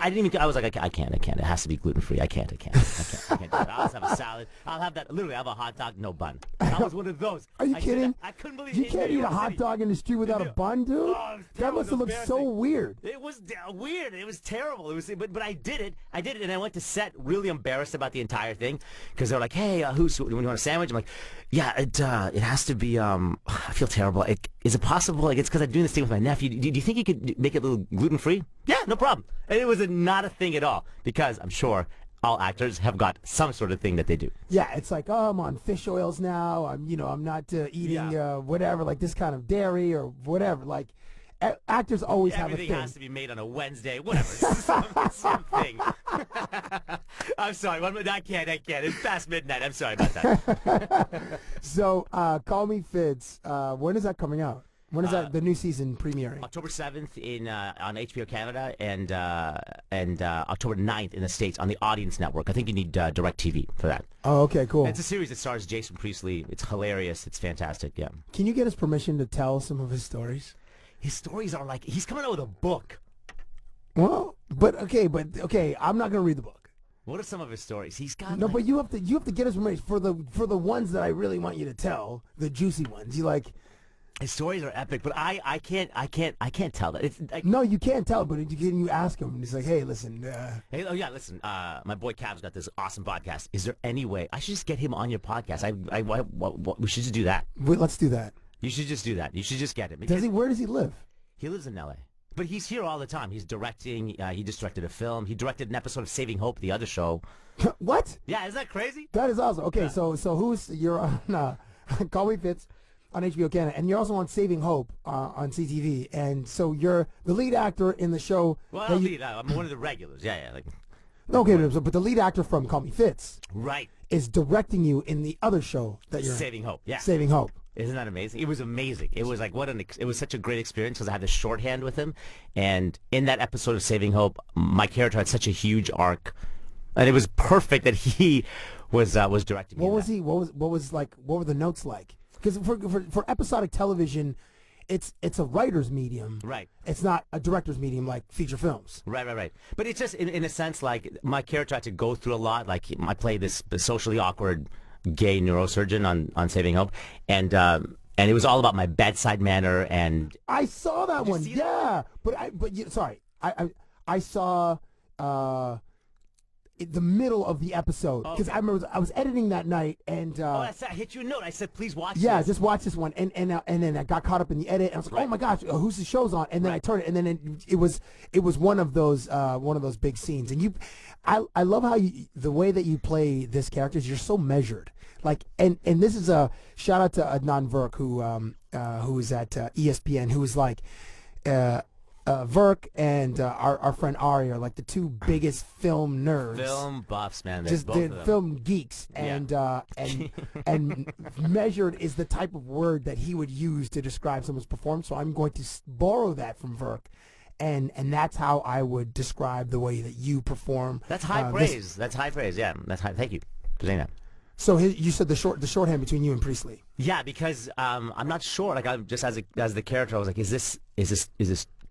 I was like, I can't. It has to be gluten-free. I can't do it. I'll just have a salad. I'll have that. Literally, I have a hot dog, no bun. I was one of those. Are you kidding? I couldn't believe you can't eat a hot dog in the street without a bun, dude. Oh, that must have looked so weird. It was weird. It was terrible. But I did it. And I went to set really embarrassed about the entire thing because they're like, hey, when you want a sandwich? I'm like, yeah, it has to be. I feel terrible. is it possible? Like, it's because I'm doing this thing with my nephew. Do you think you could make it a little gluten-free? Yeah, no problem. And it was not a thing at all, because I'm sure all actors have got some sort of thing that they do. Yeah, it's like, oh, I'm on fish oils now. I'm not eating whatever, like this kind of dairy or whatever. Like, actors always have a thing. Everything has to be made on a Wednesday, whatever. Something. I'm sorry. I can't. It's past midnight. I'm sorry about that. So, Call Me Fitz, when is that coming out? When is that the new season premiering? October 7th on HBO Canada and October 9th in the States on the Audience Network. I think you need DirecTV for that. Oh, okay, cool. It's a series that stars Jason Priestley. It's hilarious. It's fantastic, yeah. Can you get his permission to tell some of his stories? His stories are like, he's coming out with a book. Well, but okay, I'm not going to read the book. What are some of his stories? He's got No, but you have to get his permission for the ones that I really want you to tell, the juicy ones. You like... His stories are epic, but I can't tell that. It's like, no, you can't tell, but you ask him, and he's like, hey, listen. Hey, listen. My boy Cab's got this awesome podcast. Is there any way I should just get him on your podcast? We should just do that. Let's do that. You should just do that. You should just get him. Where does he live? He lives in L.A., but he's here all the time. He's directing. He just directed a film. He directed an episode of Saving Hope, the other show. What? Yeah, is that crazy? That is awesome. Okay, so you're on Call Me Fitz on HBO Canada, and you're also on Saving Hope on CTV, and so you're the lead actor in the show. Well, I'm one of the regulars. Yeah. Okay, but the lead actor from Call Me Fitz, right, is directing you in the other show that you're Saving Hope. Yeah, Saving Hope. Isn't that amazing? It was amazing. It was like it was such a great experience because I had this shorthand with him, and in that episode of Saving Hope, my character had such a huge arc, and it was perfect that he was directing. What were the notes like? Because for episodic television, it's a writer's medium. Right. It's not a director's medium like feature films. Right. But it's just in a sense like my character had to go through a lot. Like I played this socially awkward gay neurosurgeon on Saving Hope, and it was all about my bedside manner. And I saw that one. Yeah, sorry. I saw the middle of the episode because I remember I was editing that night and I hit you a note. I said, please watch. Yeah, this. just watch this one, and then I got caught up in the edit. And I was like, oh my gosh, who's the show's on? And then I turned it, and then it was one of those big scenes. And I love how the way that you play this character is you're so measured. Like, and this is a shout out to Adnan Verk who is at ESPN, who is like. Verk and our friend Ari are like the two biggest film nerds, film buffs, man. Just the film geeks, and measured is the type of word that he would use to describe someone's performance. So I'm going to borrow that from Verk, and that's how I would describe the way that you perform. That's high praise. That's high praise. Yeah, that's high. Thank you for saying that. So you said the shorthand between you and Priestley. Yeah, because I'm not sure. Like I'm just as the character, I was like, is this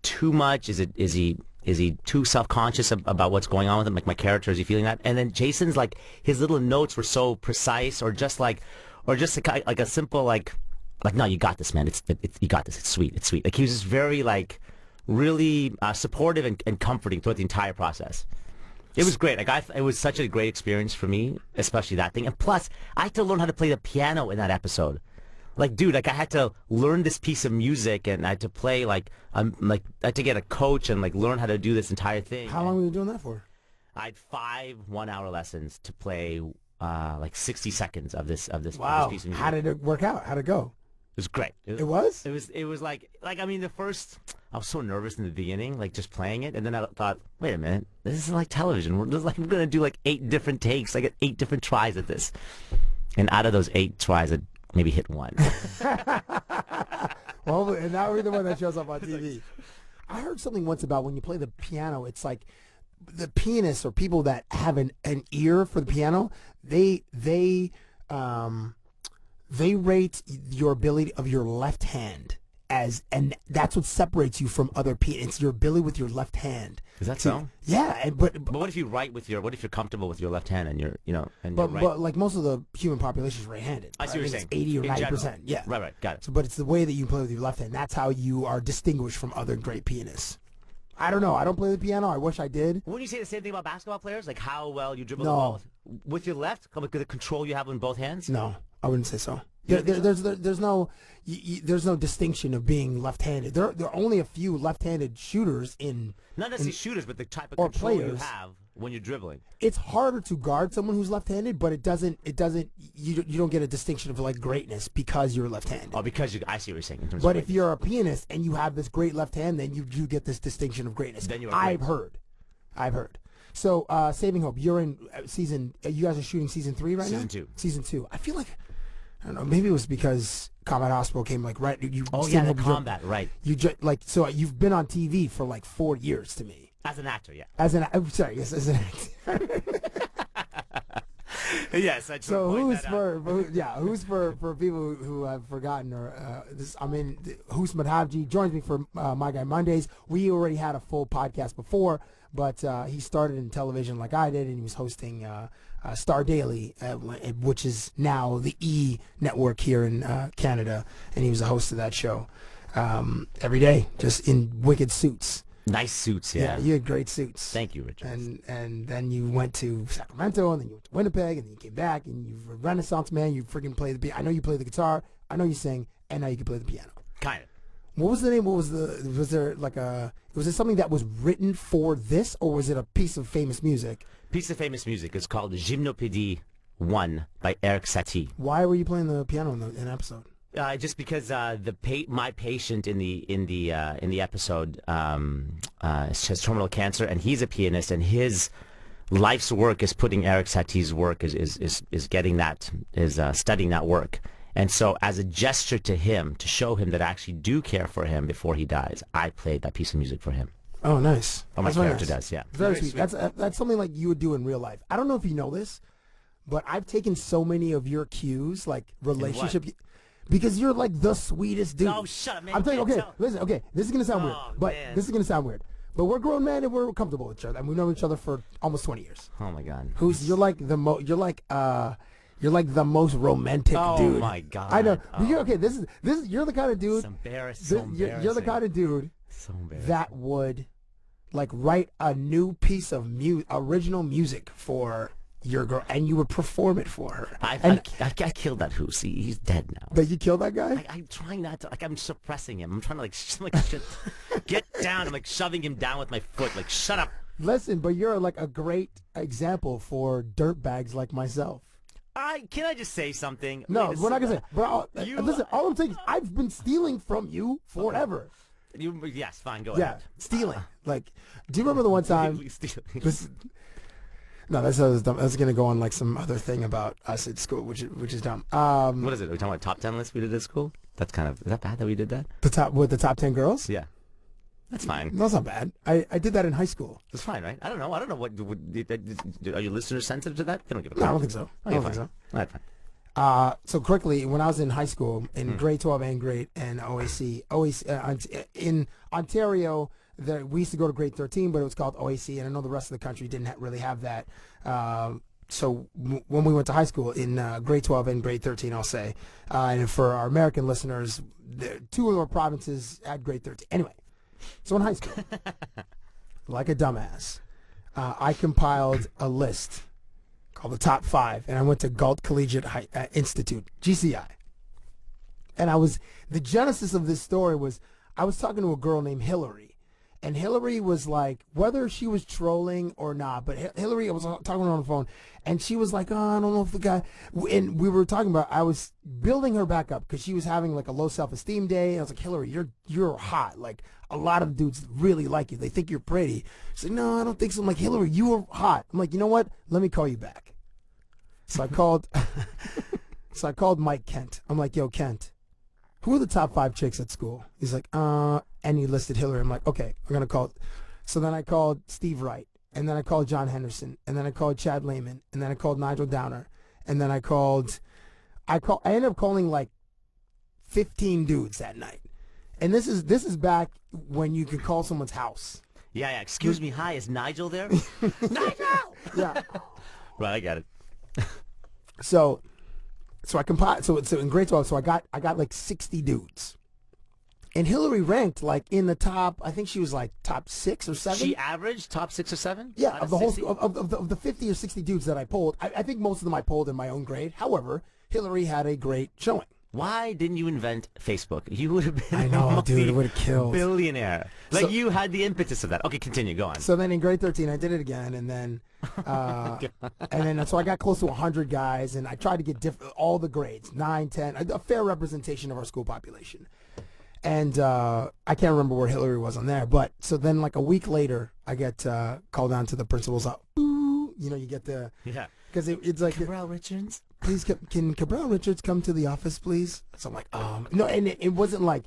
too much? Is he too self-conscious about what's going on with him? Like my character, is he feeling that? And then Jason's like his little notes were so precise, or just like a simple like no, you got this, man. You got this. It's sweet. Like he was just very like really supportive and comforting throughout the entire process. It was great. Like it was such a great experience for me, especially that thing. And plus, I had to learn how to play the piano in that episode. Like, dude, like I had to learn this piece of music, and I had to play I had to get a coach and like learn how to do this entire thing. How long were you doing that for? I had 5 1-hour lessons to play like 60 seconds of this Wow. Of this piece of music. How did it work out? How'd it go? It was great. It was? It was like I mean I was so nervous in the beginning, like just playing it, and then I thought, wait a minute, this is like television. We're gonna do like 8 different takes. I get 8 different tries at this, and out of those 8 tries, I maybe hit 1. Well, and now we're the one that shows up on TV. I heard something once about when you play the piano, it's like the pianists or people that have an ear for the piano, they rate your ability of your left hand and that's what separates you from other pianists. It's your ability with your left hand. Is that so? Yeah, but what if you write with what if you're comfortable with your left hand and you're but like most of the human population is right-handed. I see what you're saying. It's 80 or 90%. Yeah. Right. Got it. So, but it's the way that you play with your left hand. That's how you are distinguished from other great pianists. I don't know. I don't play the piano. I wish I did. Wouldn't you say the same thing about basketball players? Like how well you dribble No. the ball with your left? With the control you have in both hands? No, I wouldn't say so. There's no there's no distinction of being left-handed. There are only a few left-handed shooters in. Not necessarily shooters, but the type of or control you players. have when you're dribbling. It's harder to guard someone who's left-handed, but it doesn't you don't get a distinction of like greatness because you're left-handed. Oh, because I see what you're saying. In terms But of if you're a pianist and you have this great left hand, then you get this distinction of greatness. Then you're I've heard. So, Saving Hope, you're in season. You guys are shooting season 3 right now. Season 2. Season 2. I feel like I don't know. Maybe it was because Combat Hospital came like right. You. Oh Saving yeah, the Hope, combat, right? You like so you've been on TV for like 4 years to me. As an actor, yeah. As an sorry, yes, as an actor. Yes, I just So point who's that for, out. who's for people who have forgotten or Hus Madhavji joins me for My Guy Mondays. We already had a full podcast before, but he started in television like I did, and he was hosting Star Daily, which is now the E network here in Canada, and he was a host of that show every day, just in wicked suits. Nice suits, yeah. You had great suits. Thank you, Richard. And then you went to Sacramento, and then you went to Winnipeg, and then you came back, and you're a Renaissance man. You freaking play the piano. I know you play the guitar. I know you sing, and now you can play the piano. Kind of. What was the name? Was it something that was written for this, or was it a piece of famous music? Piece of famous music is called Gymnopédie 1 by Eric Satie. Why were you playing the piano in an episode? Just because my patient in the episode has terminal cancer, and he's a pianist, and his life's work is putting Eric Satie's work is getting that studying that work, and so as a gesture to him, to show him that I actually do care for him before he dies, I played that piece of music for him. Oh, nice. Oh, my That's very character nice. does, yeah. Very sweet. That's something like you would do in real life. I don't know if you know this, but I've taken so many of your cues, like relationship. Because you're like the sweetest dude. No, shut up, man. I'm telling you, Can't listen, this is going to sound weird. But man. this is going to sound weird. But we're grown men and we're comfortable with each other. And we've known each other for almost 20 years. Oh my God. You're like the most romantic dude. Oh my God. I know. Oh. You're the kind of dude. It's embarrassing. You're the kind of dude So embarrassing. that would like write a new piece of original music for your girl, and you would perform it for her. I killed that Hus. He's dead now. But you killed that guy? I'm trying not to. I'm suppressing him. I'm trying to get down. I'm like shoving him down with my foot. Like, shut up. Listen, but you're like a great example for dirtbags like myself. Can I just say something? No, we're not gonna say. But listen, all I'm saying is I've been stealing from you forever. Yes, fine. Go Yeah, ahead. stealing. Like, do you remember the one time? No, that's dumb. That's gonna go on like some other thing about us at school, which is dumb. What is it? Are we talking about top 10 list we did at school? That's kind of, is that bad that we did that? The top 10 girls. Yeah, that's fine. No, it's not bad. I did that in high school. That's fine, right? I don't know. What are your listeners sensitive to that? They don't give a No, I crap. don't think so. I don't think so. All right, fine. So quickly, when I was in high school, in grade 12 and OAC, in Ontario, we used to go to grade 13, but it was called OAC, and I know the rest of the country didn't really have that. So when we went to high school in grade 12 and grade 13, I'll say, and for our American listeners, two of our provinces had grade 13. Anyway, so in high school, like a dumbass, I compiled a list called the top 5, and I went to Galt Collegiate Institute, GCI. And the genesis of this story was I was talking to a girl named Hillary. And Hillary was like, whether she was trolling or not, but Hillary, I was talking to her on the phone, and she was like, oh, I don't know if the guy, and we were talking about, I was building her back up because she was having like a low self-esteem day. And I was like, Hillary, you're hot. Like, a lot of dudes really like you. They think you're pretty. She's like, no, I don't think so. I'm like, Hillary, you are hot. I'm like, you know what? Let me call you back. So I called, Mike Kent. I'm like, yo, Kent, who are the top 5 chicks at school? He's like, and he listed Hillary. I'm like, okay, I'm going to call. So then I called Steve Wright, and then I called John Henderson, and then I called Chad Lehman, and then I called Nigel Downer, and then I ended up calling like 15 dudes that night. And this is back when you could call someone's house. Yeah. Excuse me. Hi, is Nigel there? Nigel! Yeah. Right, I got it. So I compiled. So in grade 12, so I got like 60 dudes. And Hillary ranked like in the top. I think she was like top 6 or 7. She averaged top 6 or 7. Yeah, out of the whole 60? of the 50 or 60 dudes that I polled. I think most of them I polled in my own grade. However, Hillary had a great showing. Why didn't you invent Facebook? You would have been I know, dude, it would have killed. billionaire. Like So- you had the impetus of that. Okay, continue. Go on. So then in grade 13, I did it again, and then, so I got close to 100 guys, and I tried to get all the grades, 9, 10, a fair representation of our school population. And I can't remember where Hillary was on there, but so then like a week later, I get called down to the principal's office. You know, you get the Yeah. because it's like Cabral Richards. please can Cabral Richards come to the office, please? So I'm like, no, and it wasn't like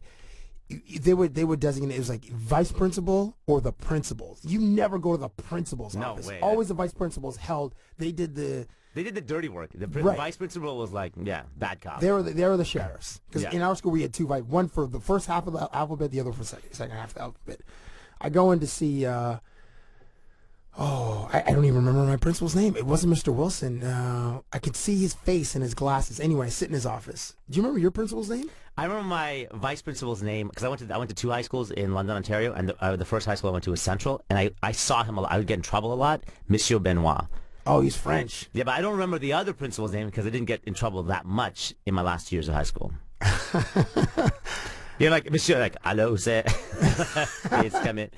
they would designate it was like vice principal or the principals. You never go to the principal's No office. way. Always the vice principals held. They did the dirty work. The Right. vice principal was like, yeah, bad cop. they were the sheriffs because Yeah. in our school we had two one for the first half of the alphabet, the other for second half of the alphabet. I go in to see. I don't even remember my principal's name. It wasn't Mr. Wilson. I could see his face in his glasses. Anyway, I sit in his office. Do you remember your principal's name? I remember my vice principal's name because I went to 2 high schools in London, Ontario, and the first high school I went to was Central, and I saw him a lot. I would get in trouble a lot. Monsieur Benoit. Oh, he's French. Yeah, but I don't remember the other principal's name because I didn't get in trouble that much in my last years of high school. You're like, Monsieur, like, hello, sir. It's coming.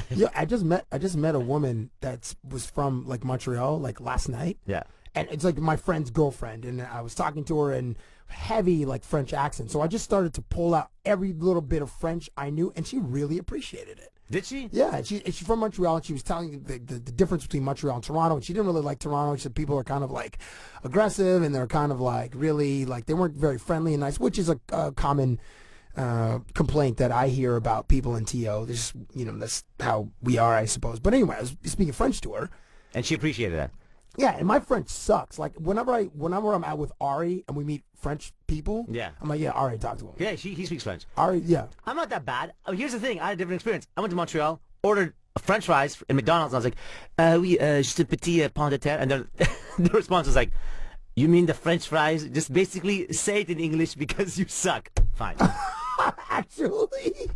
Yeah, I just met a woman that was from like Montreal like last night. Yeah. And it's like my friend's girlfriend, and I was talking to her in heavy like French accent. So I just started to pull out every little bit of French I knew, and she really appreciated it. Did she? Yeah, and she's from Montreal, and she was telling the difference between Montreal and Toronto, and she didn't really like Toronto. She said people are kind of like aggressive, and they're kind of like really like they weren't very friendly and nice, which is a common complaint that I hear about people in TO. This, that's how we are, I suppose. But anyway, I was speaking French to her, and she appreciated that. Yeah, and my French sucks. Like whenever I'm out with Ari and we meet French people, Yeah. I'm like, yeah, Ari, talk to him. Yeah, he speaks French. Ari, yeah. I'm not that bad. Oh, here's the thing. I had a different experience. I went to Montreal, ordered French fries at McDonald's, and I was like, oui, juste un petit pain de terre. And then the response was like, you mean the French fries? Just basically say it in English because you suck. Fine. Actually,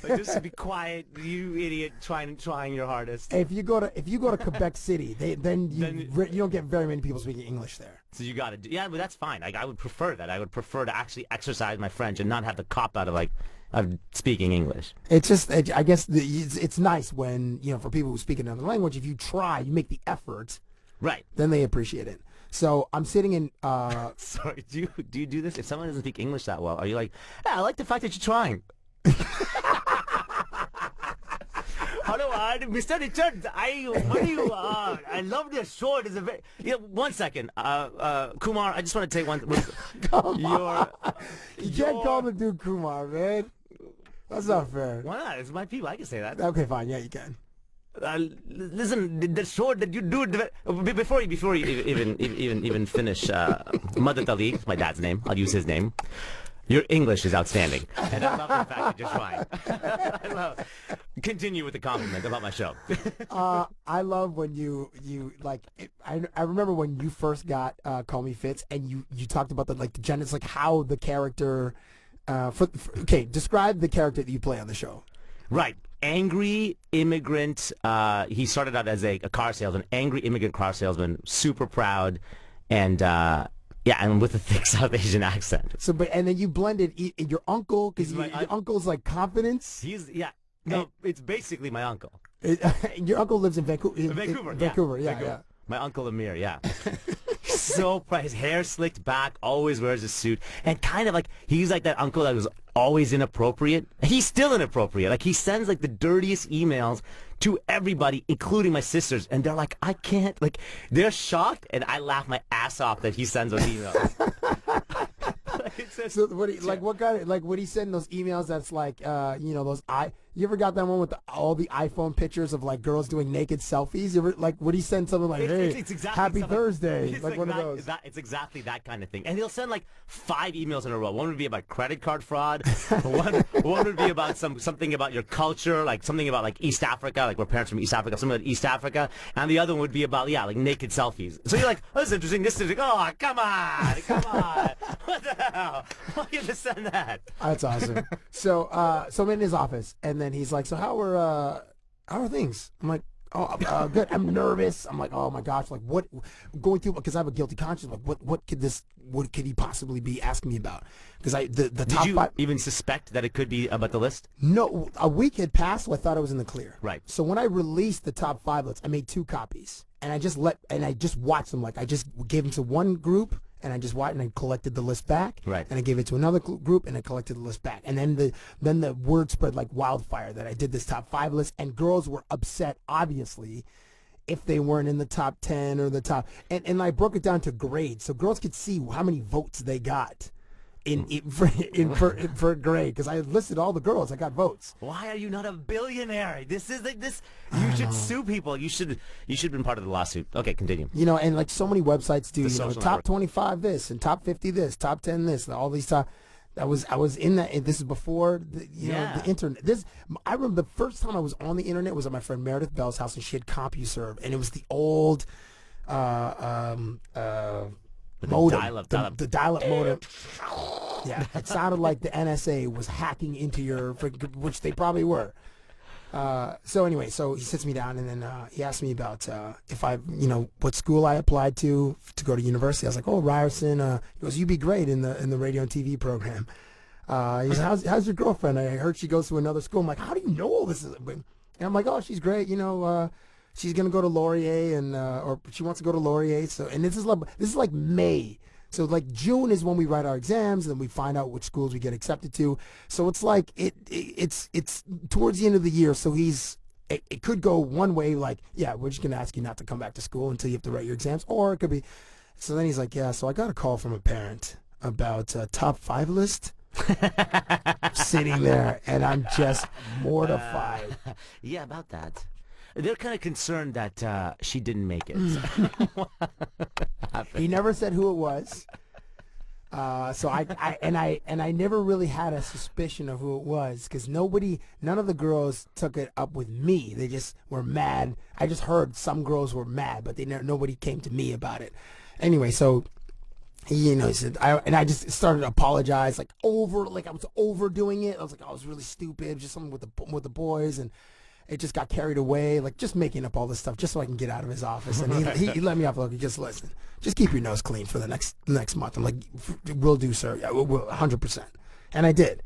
Like, just be quiet, you idiot, trying your hardest. if you go to Quebec City, then you don't get very many people speaking English there. So you got to do, yeah, but that's fine. Like, I would prefer that. I would prefer to actually exercise my French and not have the cop out of speaking English. It's just, I guess it's nice when, for people who speak another language, if you try, you make the effort, Right. then they appreciate it. So I'm sitting in. Sorry, do you do this? If someone doesn't speak English that well, are you like, yeah, I like the fact that you're trying. Hello, Mr. Richards. I love this show. It is a very. Yeah, 1 second, Kumar. I just want to take one. You can't call the dude Kumar, man. That's not fair. Why not? It's my people. I can say that. Okay, fine. Yeah, you can. Listen, the show that you do before you even finish Mother Tali, my dad's name. I'll use his name. Your English is outstanding, and I love the fact that you're trying. Continue with the compliment about my show. I love when you like. I remember when you first got Call Me Fitz, and you talked about the genetics, like how the character. Okay, describe the character that you play on the show. Right. Angry immigrant. He started out as a car salesman. Angry immigrant car salesman. Super proud, and and with a thick South Asian accent. So, and then you blended your uncle because your uncle's like confidence. It's basically my uncle. Your uncle lives in Vancouver. Vancouver. Yeah. My uncle Amir. Yeah. So proud. His hair slicked back. Always wears a suit, and kind of like he's like that uncle that was always inappropriate. He's still inappropriate. Like he sends like the dirtiest emails to everybody, including my sisters, and they're like, I can't. Like they're shocked, and I laugh my ass off that he sends those emails. So what kind of would he send those emails that's like those you ever got that one with all the iPhone pictures of like girls doing naked selfies? You ever would he send something like, hey, it's exactly happy Thursday, it's like one of those? It's exactly that kind of thing. And he'll send like 5 emails in a row. One would be about credit card fraud. one would be about something about your culture, like something about like East Africa, like we're parents from East Africa, something about East Africa. And the other one would be about like naked selfies. So you're like, oh, this is interesting. This is like, oh, come on. What the hell? Why you just send that? That's awesome. So I'm in his office, and then he's like, so how are things? I'm like, Oh, good. I'm nervous. I'm like, oh my gosh, like what? Going through because I have a guilty conscience. Like, what could he possibly be asking me about? Because the top Did you five. even suspect that it could be about the list? No, a week had passed, so I thought I was in the clear. Right. So when I released the top 5 lists, I made 2 copies, and I just watched them. Like I just gave them to one group, and I just watched, and I collected the list back. Right. And I gave it to another group, and I collected the list back. And then the word spread like wildfire that I did this top 5 list, and girls were upset, obviously, if they weren't in the top 10 or the top. And I broke it down to grades, so girls could see how many votes they got for grade, because I listed all the girls. I got votes. Why are you not a billionaire? This is like this. You should sue people. You should have been part of the lawsuit. Okay, continue. You know, and like so many websites do. The You know, social top network. 25 this and top 50 this, top 10 this, all these top. I was in that. This is before the internet. I remember the first time I was on the internet was at my friend Meredith Bell's house, and she had CompuServe, and it was the old modem, the dial-up modem. Yeah, it sounded like the NSA was hacking into your, which they probably were. So anyway, so he sits me down, and then he asked me about if what school I applied to go to university. I was like, oh, Ryerson. He goes, you'd be great in the radio and TV program. He said, how's your girlfriend? I heard she goes to another school. I'm like, how do you know all this? And I'm like, oh, she's great. You know, she's gonna go to Laurier, and or she wants to go to Laurier. So, and this is like May. So like June is when we write our exams, and then we find out which schools we get accepted to. So it's like it's towards the end of the year. So it could go one way, like, yeah, we're just gonna ask you not to come back to school until you have to write your exams, or it could be. So then he's like, yeah. So I got a call from a parent about top 5 list. Sitting there, and I'm just mortified. Yeah, about that. They're kind of concerned that she didn't make it. He never said who it was. So I never really had a suspicion of who it was, because none of the girls took it up with me. They just were mad. I just heard some girls were mad, but nobody came to me about it. Anyway, so he said, I just started to apologize, like I was overdoing it. I was like, I was really stupid, just something with the boys, and it just got carried away, like just making up all this stuff just so I can get out of his office. And he let me off. Look, just listen, just keep your nose clean for the next month. I'm like, will do, sir. Yeah, we'll 100%. And I did.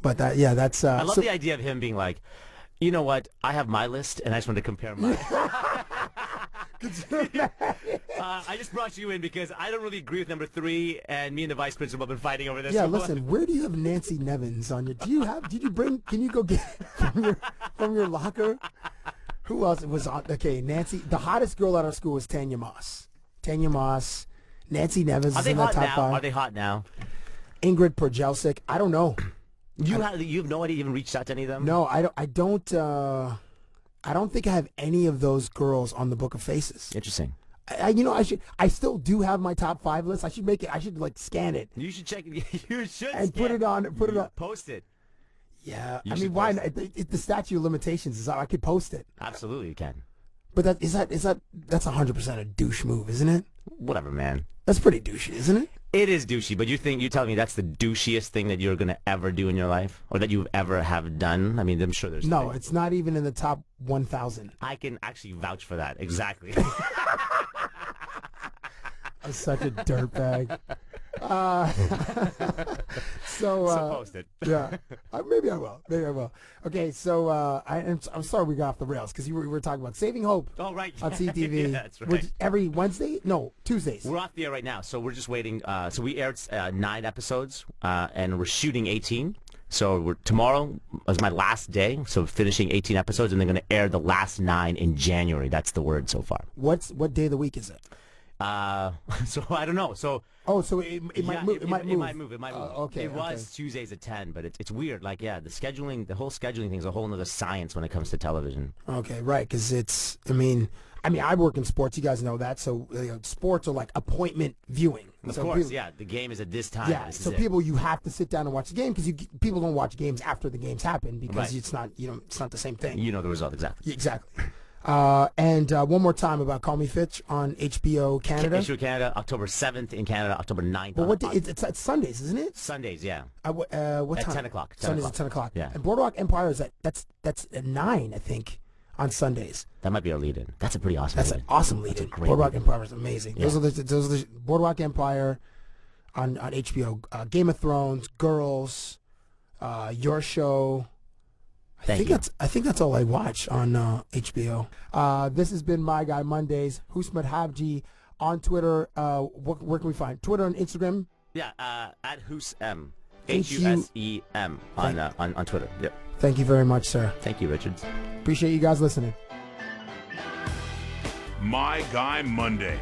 But that's. I love the idea of him being like, you know what? I have my list, and I just want to compare mine. I just brought you in because I don't really agree with number 3, and me and the vice principal have been fighting over this. Yeah, listen, where do you have Nancy Nevins on your? Did you bring? Can you go get from your locker? Who else was on? Okay, Nancy. The hottest girl at our school was Tanya Moss. Nancy Nevins is in the top 5. Are they hot now? Ingrid Projelsic. I don't know. You have no idea. You even reached out to any of them? No, I don't think I have any of those girls on the Book of Faces. Interesting. I still do have my top 5 list. I should make it. I should like scan it. You should check it. You should and put it on. Post it. Yeah, I mean, why? The statute of limitations is I could post it. Absolutely, you can. But that's 100% a douche move, isn't it? Whatever, man. That's pretty douchey, isn't it? It is douchey, but you're telling me that's the douchiest thing that you're gonna ever do in your life, or that you've ever have done? I mean, I'm sure there's. No, it's not even in the top 1,000. I can actually vouch for that. Exactly. I'm such a dirtbag. So post it. Yeah, maybe I will. Okay, so I'm sorry we got off the rails because we were talking about Saving Hope. Oh, right. On CTV. Yeah, that's right. Which every Wednesday? No, Tuesdays. We're off the air right now, so we're just waiting. So we aired 9 episodes, and we're shooting 18. So tomorrow is my last day, so finishing 18 episodes, and they're going to air the last 9 in January. That's the word so far. What day of the week is it? So I don't know. So so it might move. It might move. Okay. It was Tuesdays at 10, but it's weird. Like, yeah, the whole scheduling thing is a whole other science when it comes to television. Okay, right? Because it's. I mean, I work in sports. You guys know that. So sports are like appointment viewing. Of course, yeah. The game is at this time. Yeah. So people, you have to sit down and watch the game because people don't watch games after the games happen because it's not it's not the same thing. You know the result exactly. Exactly. And one more time about Call Me Fitch on HBO Canada. HBO Canada, October 7th in Canada, October 9th. But what day? It's Sundays, isn't it? Sundays, yeah. What time? At 10 o'clock. Sundays at 10 o'clock. Yeah. And Boardwalk Empire is that's at 9, I think, on Sundays. That might be our lead-in. That's a pretty awesome That's lead-in. an awesome lead-in. That's a great Boardwalk lead-in. Empire is amazing. Yeah. Those are the Boardwalk Empire on HBO. Game of Thrones, Girls, Your Show. I think that's all I watch on HBO. This has been My Guy Mondays. Husmat Habji on Twitter. Where can we find Twitter and Instagram? Yeah, at HUSEM. H-U-S-E-M on Twitter. Yep. Thank you very much, sir. Thank you, Richards. Appreciate you guys listening. My Guy Mondays.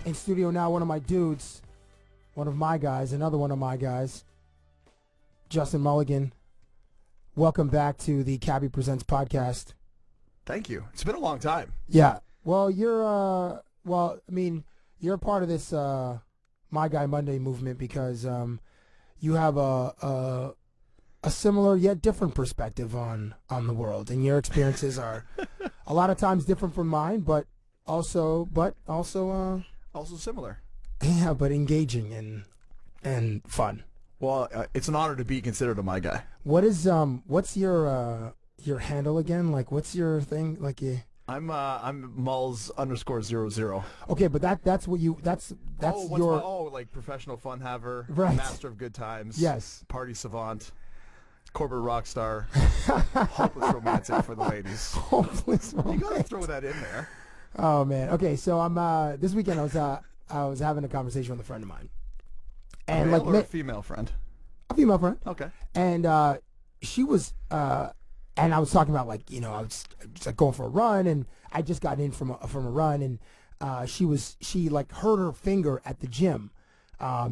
In studio now, one of my dudes, one of my guys, another one of my guys, Justin Mulligan. Welcome back to the Cabbie Presents podcast. Thank you. It's been a long time. Yeah. Well, you're you're a part of this My Guy Monday movement because you have a similar yet different perspective on the world, and your experiences are a lot of times different from mine, but also similar. Yeah, but engaging and fun. Well, it's an honor to be considered a My Guy. What's your handle again? Like, what's your thing? Like, I'm Mulls_00. Okay, but that's what you that's like professional fun haver, Right. master of good times, Yes. party savant, corporate rock star, hopeless romantic for the ladies. hopeless. You gotta throw that in there. Oh man. Okay, so I'm this weekend I was having a conversation with a friend of mine, and Male or a female friend? a female friend, Okay. and she was and I was talking about, like, I was like going for a run, and I just got in from a run, and she like hurt her finger at the gym,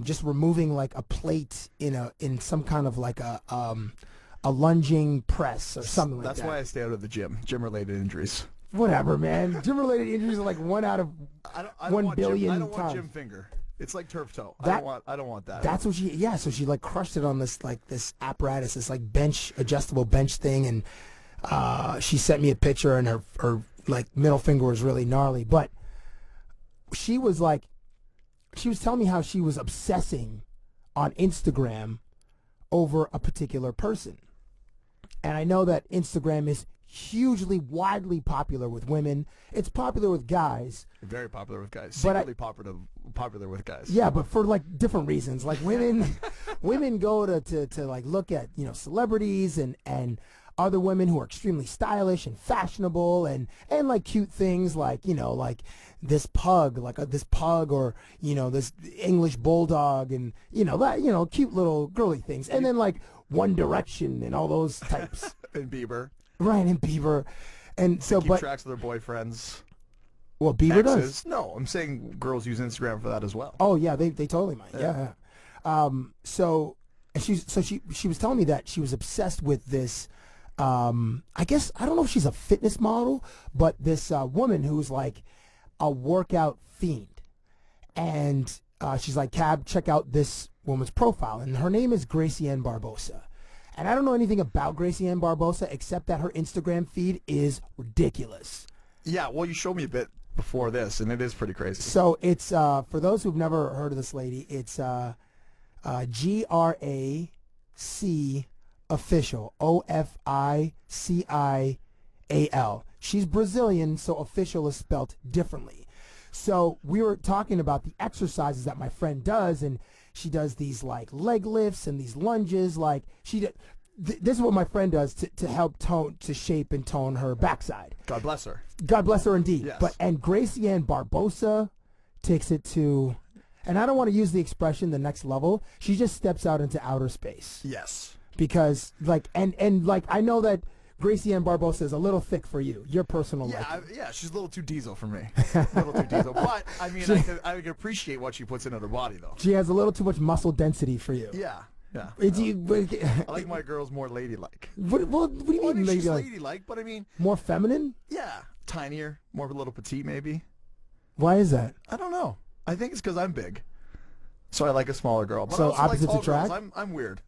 just removing like a plate in some kind of like a lunging press or something like that. That's why I stay out of the gym. Gym-related injuries. Whatever, man. Gym-related injuries are like 1 out of I don't 1 want billion I don't want times. gym finger. It's like turf toe. That- I don't want that. That's what so she like crushed it on this apparatus, this like adjustable bench thing, and she sent me a picture, and her like middle finger was really gnarly, but she was telling me how she was obsessing on Instagram over a particular person. And I know that Instagram is hugely, widely popular with women. It's popular with guys. Very popular with guys. But Secretly popular with guys. Yeah, but for like different reasons. Like women go to like look at, celebrities and other women who are extremely stylish and fashionable and like cute things like, like this pug or, this English bulldog and, that, cute little girly things. And then like One Direction and all those types. And Bieber. Right, and Bieber. And so, Keep tracks of their boyfriends. Well, Bieber exes. does. No, I'm saying girls use Instagram for that as well. Oh yeah, they totally might. Yeah. So she was telling me that she was obsessed with this. I guess I don't know if she's a fitness model, but this woman who's like a workout fiend, and she's like, Cab, check out this woman's profile, and her name is Gracie Ann Barbosa. And I don't know anything about Gracie Ann Barbosa except that her Instagram feed is ridiculous. Yeah, well, you showed me a bit before this, and it is pretty crazy. So it's for those who've never heard of this lady, it's GRAC official, OFICIAL. She's Brazilian, so official is spelt differently. So we were talking about the exercises that my friend does, and she does these like leg lifts and these lunges. Like this is what my friend does to help shape and tone her backside. God bless her. God bless her indeed. Yes. And Gracie Ann Barbosa takes it to, and I don't want to use the expression the next level. She just steps out into outer space. Yes. Because like and like I know that Gracie Ann Barbosa is a little thick for you, your personal life. Yeah, she's a little too diesel for me. A little too diesel. But I mean, I can appreciate what she puts into her body, though. She has a little too much muscle density for you. Yeah. I like my girls more ladylike. What do you mean, I mean, she's ladylike? ladylike, but I mean, More feminine? yeah, tinier, more of a little petite, maybe. Why is that? I don't know. I think it's because I'm big, so I like a smaller girl. But So I also like opposites tall attract? girls. I'm weird.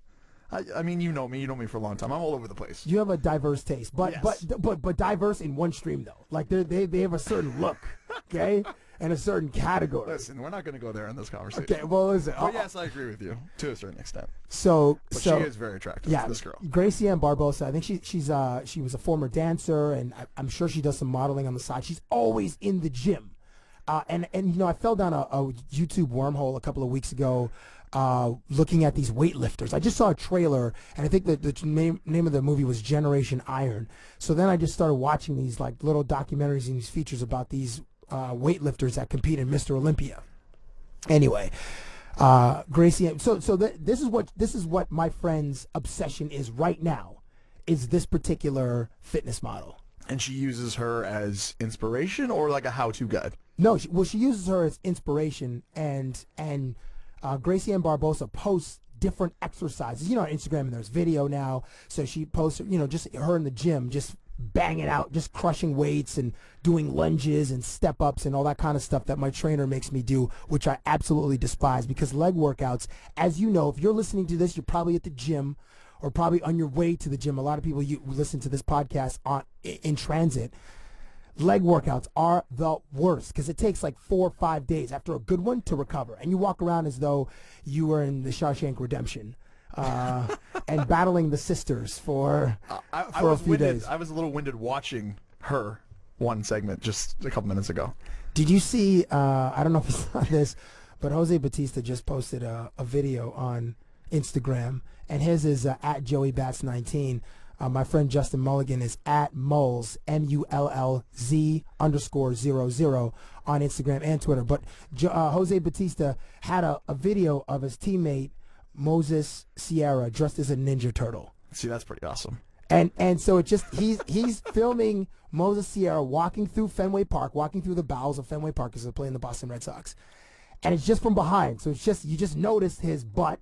I mean, you know me for a long time. I'm all over the place. You have a diverse taste, but Yes. but diverse in one stream though. Like they have a certain look, okay? in a certain category. Listen, we're not going to go there in this conversation. Okay, well, listen. But yes, I agree with you to a certain extent. But she is very attractive. Yeah, This girl. Gracie Ann Barbosa. I think she was a former dancer, and I'm sure she does some modeling on the side. She's always in the gym. And I fell down a YouTube wormhole a couple of weeks ago looking at these weightlifters. I just saw a trailer, and I think the name of the movie was Generation Iron. So then I just started watching these like little documentaries and these features about these weightlifters that compete in Mr. Olympia. Anyway, Gracie. This is what my friend's obsession is right now, is this particular fitness model. And she uses her as inspiration or like a how-to guide? No, she uses her as inspiration, and Gracie Ann Barbosa posts different exercises. On Instagram, and there's video now, so she posts, just her in the gym, just banging out, just crushing weights and doing lunges and step-ups and all that kind of stuff that my trainer makes me do, which I absolutely despise, because leg workouts, as you know, if you're listening to this, you're probably at the gym or probably on your way to the gym. A lot of people listen to this podcast in transit. Leg workouts are the worst because it takes like 4 or 5 days after a good one to recover, and you walk around as though you were in the Shawshank Redemption and battling the sisters for a few days. I was a little winded watching her one segment just a couple minutes ago. Did you see, I don't know if you saw this, but Jose Batista just posted a video on Instagram, and his is at JoeyBats19. My friend Justin Mulligan is at Mulls, MULLZ_00 on Instagram and Twitter. But Jose Batista had a video of his teammate Moses Sierra dressed as a Ninja Turtle. See, that's pretty awesome. And so it just he's filming Moses Sierra walking through Fenway Park, walking through the bowels of Fenway Park because they're playing the Boston Red Sox, and it's just from behind. So you just notice his butt,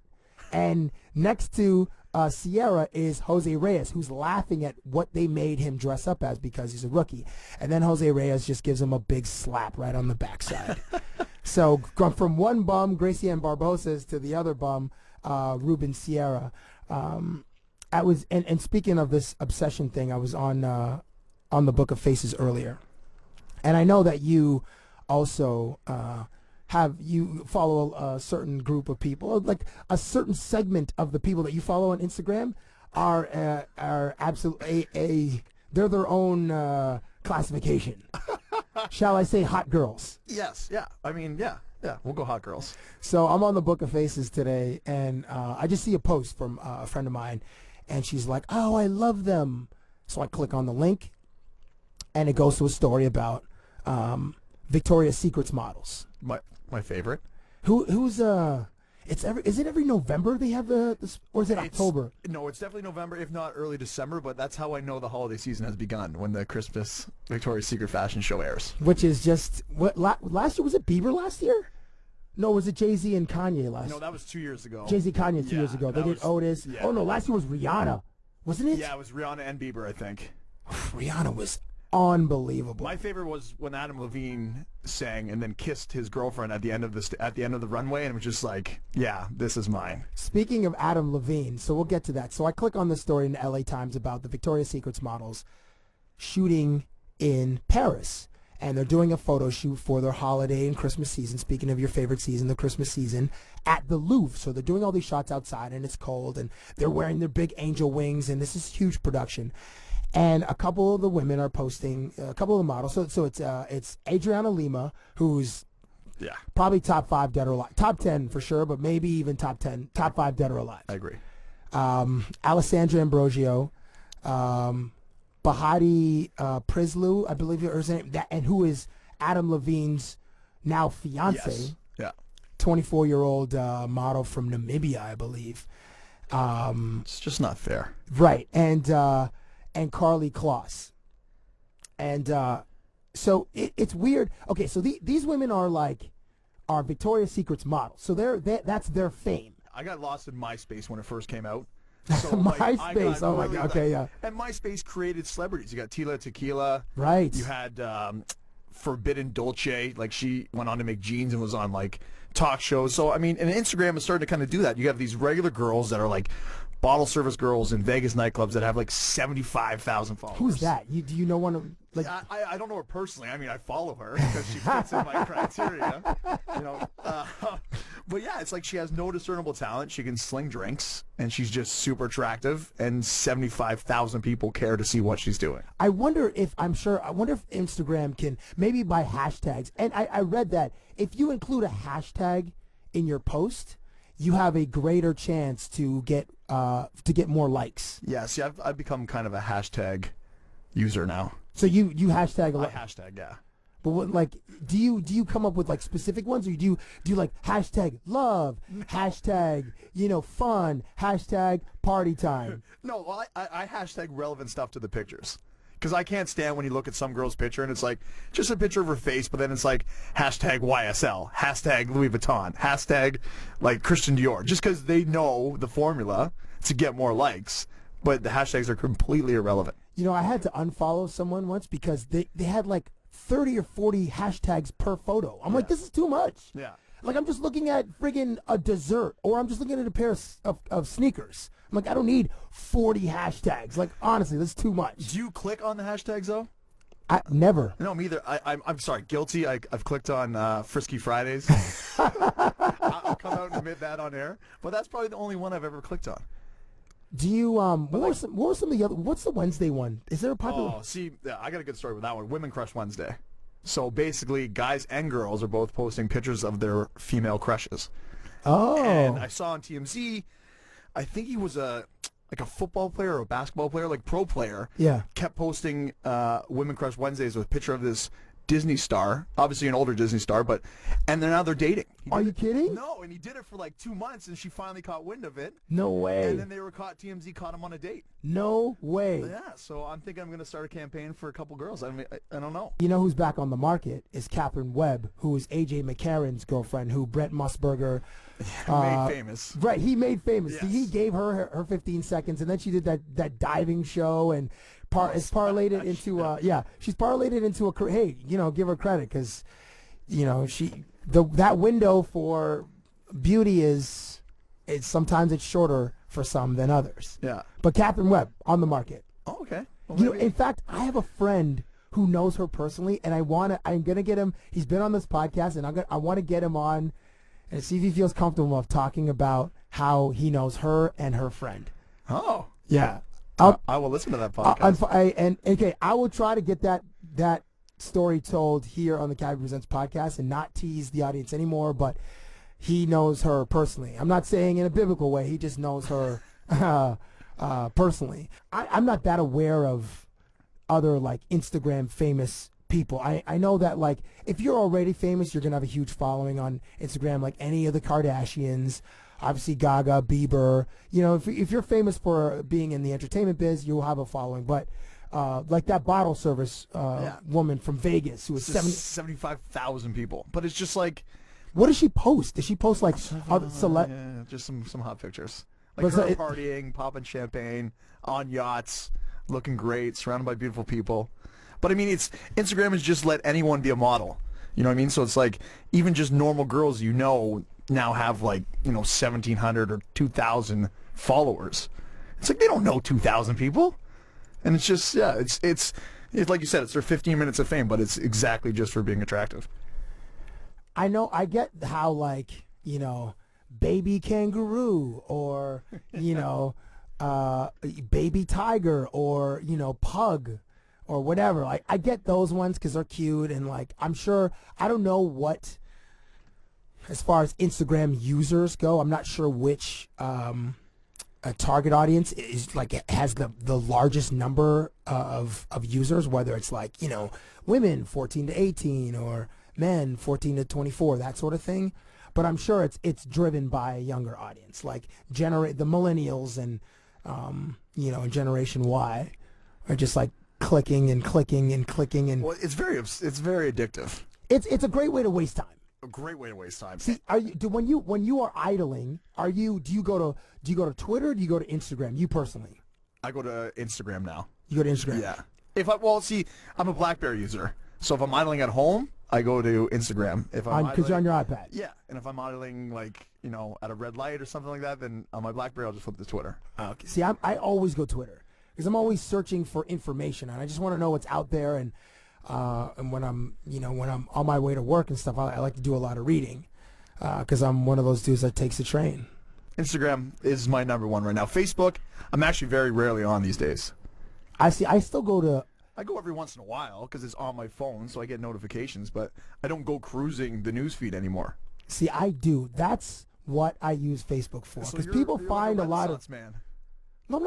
and next to Sierra is Jose Reyes, who's laughing at what they made him dress up as because he's a rookie. And then Jose Reyes just gives him a big slap right on the backside. So from one bum, Gracie Ann Barbosa's, to the other bum, Ruben Sierra. And speaking of this obsession thing, I was on the Book of Faces earlier. And I know that you also you follow a certain group of people, like a certain segment of the people that you follow on Instagram are absolutely they're their own classification. Shall I say hot girls? Yes, yeah. I mean, yeah, we'll go hot girls. So I'm on the Book of Faces today, and I just see a post from a friend of mine, and she's like, "Oh, I love them." So I click on the link, and it goes to a story about Victoria's Secret's models. My favorite. Is it every November they have this, or is it October? No, it's definitely November, if not early December, but that's how I know the holiday season has begun, when the Christmas Victoria's Secret fashion show airs. Which is just, last year, was it Bieber last year? No, was it Jay-Z and Kanye last year? No, that was 2 years ago. Jay-Z, Kanye 2 years ago. They did Otis. Yeah. Oh, no, last year was Rihanna. Wasn't it? Yeah, it was Rihanna and Bieber, I think. Rihanna was unbelievable. My favorite was when Adam Levine sang and then kissed his girlfriend at the end of the runway, and it was just like, yeah, this is mine. Speaking of Adam Levine, so we'll get to that. So I click on the story in the LA Times about the Victoria's Secret's models shooting in Paris, and they're doing a photo shoot for their holiday and Christmas season. Speaking of your favorite season, the Christmas season, at the Louvre. So they're doing all these shots outside, and it's cold, and they're wearing their big angel wings, and this is huge production. And a couple of the women are posting, a couple of the models. So it's Adriana Lima, who's probably top 5 dead or alive, top 10 for sure, but maybe even top 5 dead or alive. I agree. Alessandra Ambrosio, Bahati Prislu, I believe is her name, and who is Adam Levine's now fiance. Yes. Yeah. 24-year-old model from Namibia, I believe. It's just not fair. Right, and Carly Kloss. And so it's weird. Okay, so these women are Victoria's Secret's models. So that's their fame. I got lost in MySpace when it first came out. So, MySpace, oh my God, okay, yeah. And MySpace created celebrities. You got Tila Tequila. Right. You had Forbidden Dolce. Like, she went on to make jeans and was on, like, talk shows. So, I mean, and Instagram is starting to kind of do that. You have these regular girls that are, like, bottle service girls in Vegas nightclubs that have like 75,000 followers. Who's that? Do you know one of like? I don't know her personally. I mean, I follow her because she fits in my criteria. But yeah, it's like she has no discernible talent. She can sling drinks, and she's just super attractive, and 75,000 people care to see what she's doing. I wonder if Instagram can maybe by hashtags. And I read that if you include a hashtag in your post, you have a greater chance to get more likes. Yeah, see, I've become kind of a hashtag user now. So you hashtag a lot. Hashtag, yeah. But what, like, do you come up with like specific ones, or do you like hashtag love, hashtag fun, hashtag party time? No, well, I hashtag relevant stuff to the pictures. Because I can't stand when you look at some girl's picture and it's like just a picture of her face, but then it's like hashtag YSL, hashtag Louis Vuitton, hashtag like Christian Dior, just because they know the formula to get more likes, but the hashtags are completely irrelevant. I had to unfollow someone once because they had like 30 or 40 hashtags per photo. I'm like, this is too much. Yeah. Like, I'm just looking at friggin' a dessert, or I'm just looking at a pair of sneakers. I'm like, I don't need 40 hashtags. Like, honestly, that's too much. Do you click on the hashtags, though? I never. No, me either. I'm sorry, guilty. I've clicked on Frisky Fridays. I'll come out and admit that on air. But that's probably the only one I've ever clicked on. Do you, what were some of the other, what's the Wednesday one? Is there a popular? Oh, see, yeah, I got a good story with that one. Women Crush Wednesday. So basically, guys and girls are both posting pictures of their female crushes. Oh. And I saw on TMZ, I think he was a football player or a basketball player, like pro player. Yeah. Kept posting Women Crush Wednesdays with a picture of this Disney star, obviously an older Disney star, and now they're dating. Are you kidding? No, and he did it for like 2 months, and she finally caught wind of it. No way. And then TMZ caught him on a date. No way. Yeah, so I'm thinking I'm going to start a campaign for a couple girls. I mean, I don't know. You know who's back on the market is Catherine Webb, who is A.J. McCarron's girlfriend, who Brent Musburger made famous. Right, he made famous. Yes. He gave her 15 seconds, and then she did that diving show, and it's parlayed it into she's parlayed it into a, hey, give her credit, because that window for beauty is sometimes it's shorter for some than others. Yeah. But Catherine Webb on the market. Oh, okay. Well, in fact, I have a friend who knows her personally, and I'm gonna get him. He's been on this podcast, and I want to get him on and see if he feels comfortable enough talking about how he knows her and her friend. Oh. Yeah. I will listen to that podcast. I will try to get that story told here on the Cabbie Presents podcast and not tease the audience anymore, but he knows her personally. I'm not saying in a biblical way. He just knows her personally. I'm not that aware of other like Instagram famous people. I know that like if you're already famous, you're going to have a huge following on Instagram, like any of the Kardashians. Obviously, Gaga, Bieber. If you're famous for being in the entertainment biz, you'll have a following. But like that bottle service woman from Vegas who was 75,000 people. But it's just like, what does she post? Does she post like just some hot pictures, like her partying, popping champagne on yachts, looking great, surrounded by beautiful people. But I mean, Instagram is just let anyone be a model. You know what I mean? So it's like even just normal girls now have like 1,700 or 2,000 followers. It's like they don't know 2,000 people, and it's just it's like you said, it's their 15 minutes of fame, but it's exactly just for being attractive. I know. I get how like baby kangaroo or baby tiger or pug or whatever. Like I get those ones because they're cute, and like I'm sure I don't know what. As far as Instagram users go, I'm not sure which target audience is like has the largest number of users. Whether it's like women 14 to 18 or men 14 to 24, that sort of thing. But I'm sure it's driven by a younger audience, like the millennials and Generation Y are just like clicking and clicking and clicking and. Well, it's very addictive. It's a great way to waste time. A great way to waste time. See, when you are idling, do you go to Twitter or do you go to Instagram? You personally? I go to Instagram now. You go to Instagram? Yeah. I'm a BlackBerry user, so if I'm idling at home, I go to Instagram. If I'm Because you're on your iPad. Yeah, and if I'm idling, like, at a red light or something like that, then on my BlackBerry, I'll just flip to Twitter. Okay. See, I always go Twitter because I'm always searching for information, and I just want to know what's out there. And when I'm on my way to work and stuff, I like to do a lot of reading because I'm one of those dudes that takes the train. Instagram is my number one right now. Facebook, I'm actually very rarely on these days. I still go to. I go every once in a while because it's on my phone, so I get notifications, but I don't go cruising the news feed anymore. See, I do. That's what I use Facebook for. Because people find a lot of. Man. No,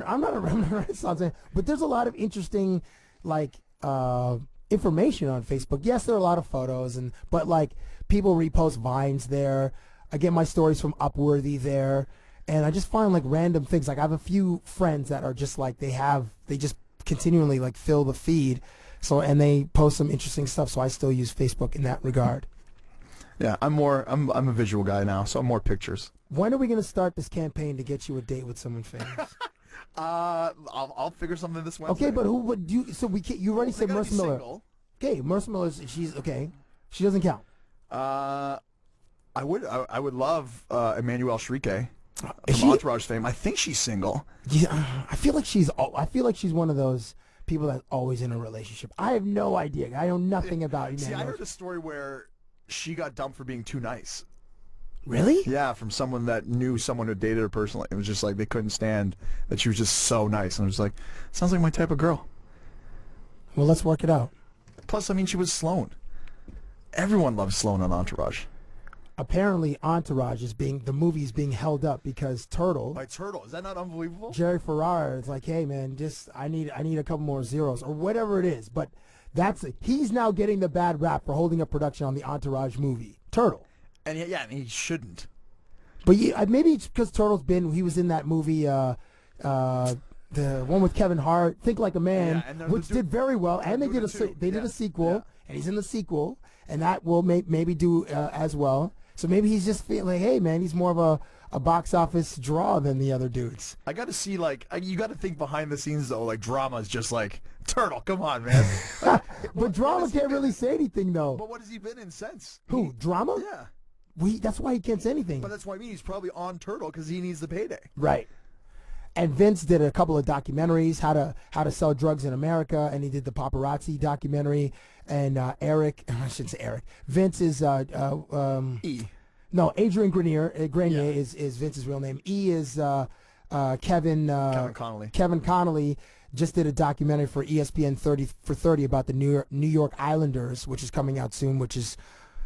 I'm not a Renaissance man, but there's a lot of interesting, information on Facebook. Yes, there are a lot of photos, but people repost Vines there. I get my stories from Upworthy there, and I just find random things. I have a few friends that are just they just continually fill the feed, and they post some interesting stuff. So I still use Facebook in that regard. Yeah, I'm a visual guy now, so I'm more pictures. When are we gonna start this campaign to get you a date with someone famous? I'll figure something this Wednesday. Okay, but who would you? So you already said Mercer Miller. Single. Okay, Mercer Miller. She's okay. She doesn't count. I would love Emmanuelle Chrique from Entourage fame. I think she's single. Yeah, I feel like she's one of those people that's always in a relationship. I have no idea. I know nothing about Emmanuelle. See, I heard a story where she got dumped for being too nice. Really? Yeah, from someone that knew someone who dated her personally. It was just they couldn't stand that she was just so nice, and I was like, sounds like my type of girl. Well, let's work it out. Plus, she was Sloane. Everyone loves Sloane on Entourage. Apparently, Entourage the movie is being held up because Turtle. By Turtle, is that not unbelievable? Jerry Ferrara is like, hey man, I need a couple more zeros or whatever it is. But he's now getting the bad rap for holding up production on the Entourage movie, Turtle. And he shouldn't. But maybe it's because he was in that movie, the one with Kevin Hart, Think Like a Man, which did very well, and they did a sequel, and he's in the sequel, and that will maybe do as well. So maybe he's just feeling hey man, he's more of a box office draw than the other dudes. I got to see you got to think behind the scenes though, drama is just Turtle. Come on, man. But drama can't really say anything though. But what has he been in since? Who? Drama? Yeah. That's why he can't say anything. But that's what I mean. He's probably on Turtle because he needs the payday. Right. And Vince did a couple of documentaries, how to sell drugs in America, and he did the paparazzi documentary. And Eric, I shouldn't say Eric. Vince is No, Adrian Grenier is Vince's real name. E is Kevin Connolly. Kevin Connolly just did a documentary for ESPN 30 for 30 about the New York Islanders, which is coming out soon, which is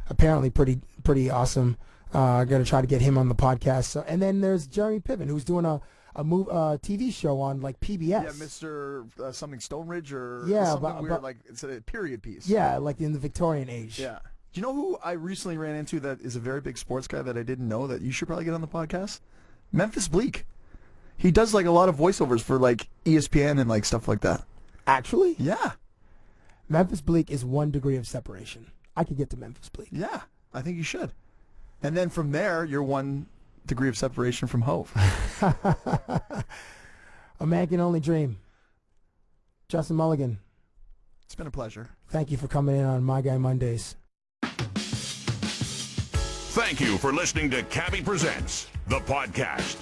apparently pretty awesome. I'm gonna try to get him on the podcast. So, and then there's Jeremy Piven, who's doing a TV show on PBS. Yeah, Mr. Something Stonebridge or something weird, it's a period piece. Yeah, in the Victorian age. Yeah. Do you know who I recently ran into that is a very big sports guy that I didn't know that you should probably get on the podcast? Memphis Bleak. He does a lot of voiceovers for ESPN and stuff like that. Actually? Yeah. Memphis Bleak is 1 degree of separation. I could get to Memphis Bleak. Yeah, I think you should. And then from there, you're 1 degree of separation from Hove. A man can only dream. Justin Mulligan. It's been a pleasure. Thank you for coming in on My Guy Mondays. Thank you for listening to Cabbie Presents, the podcast.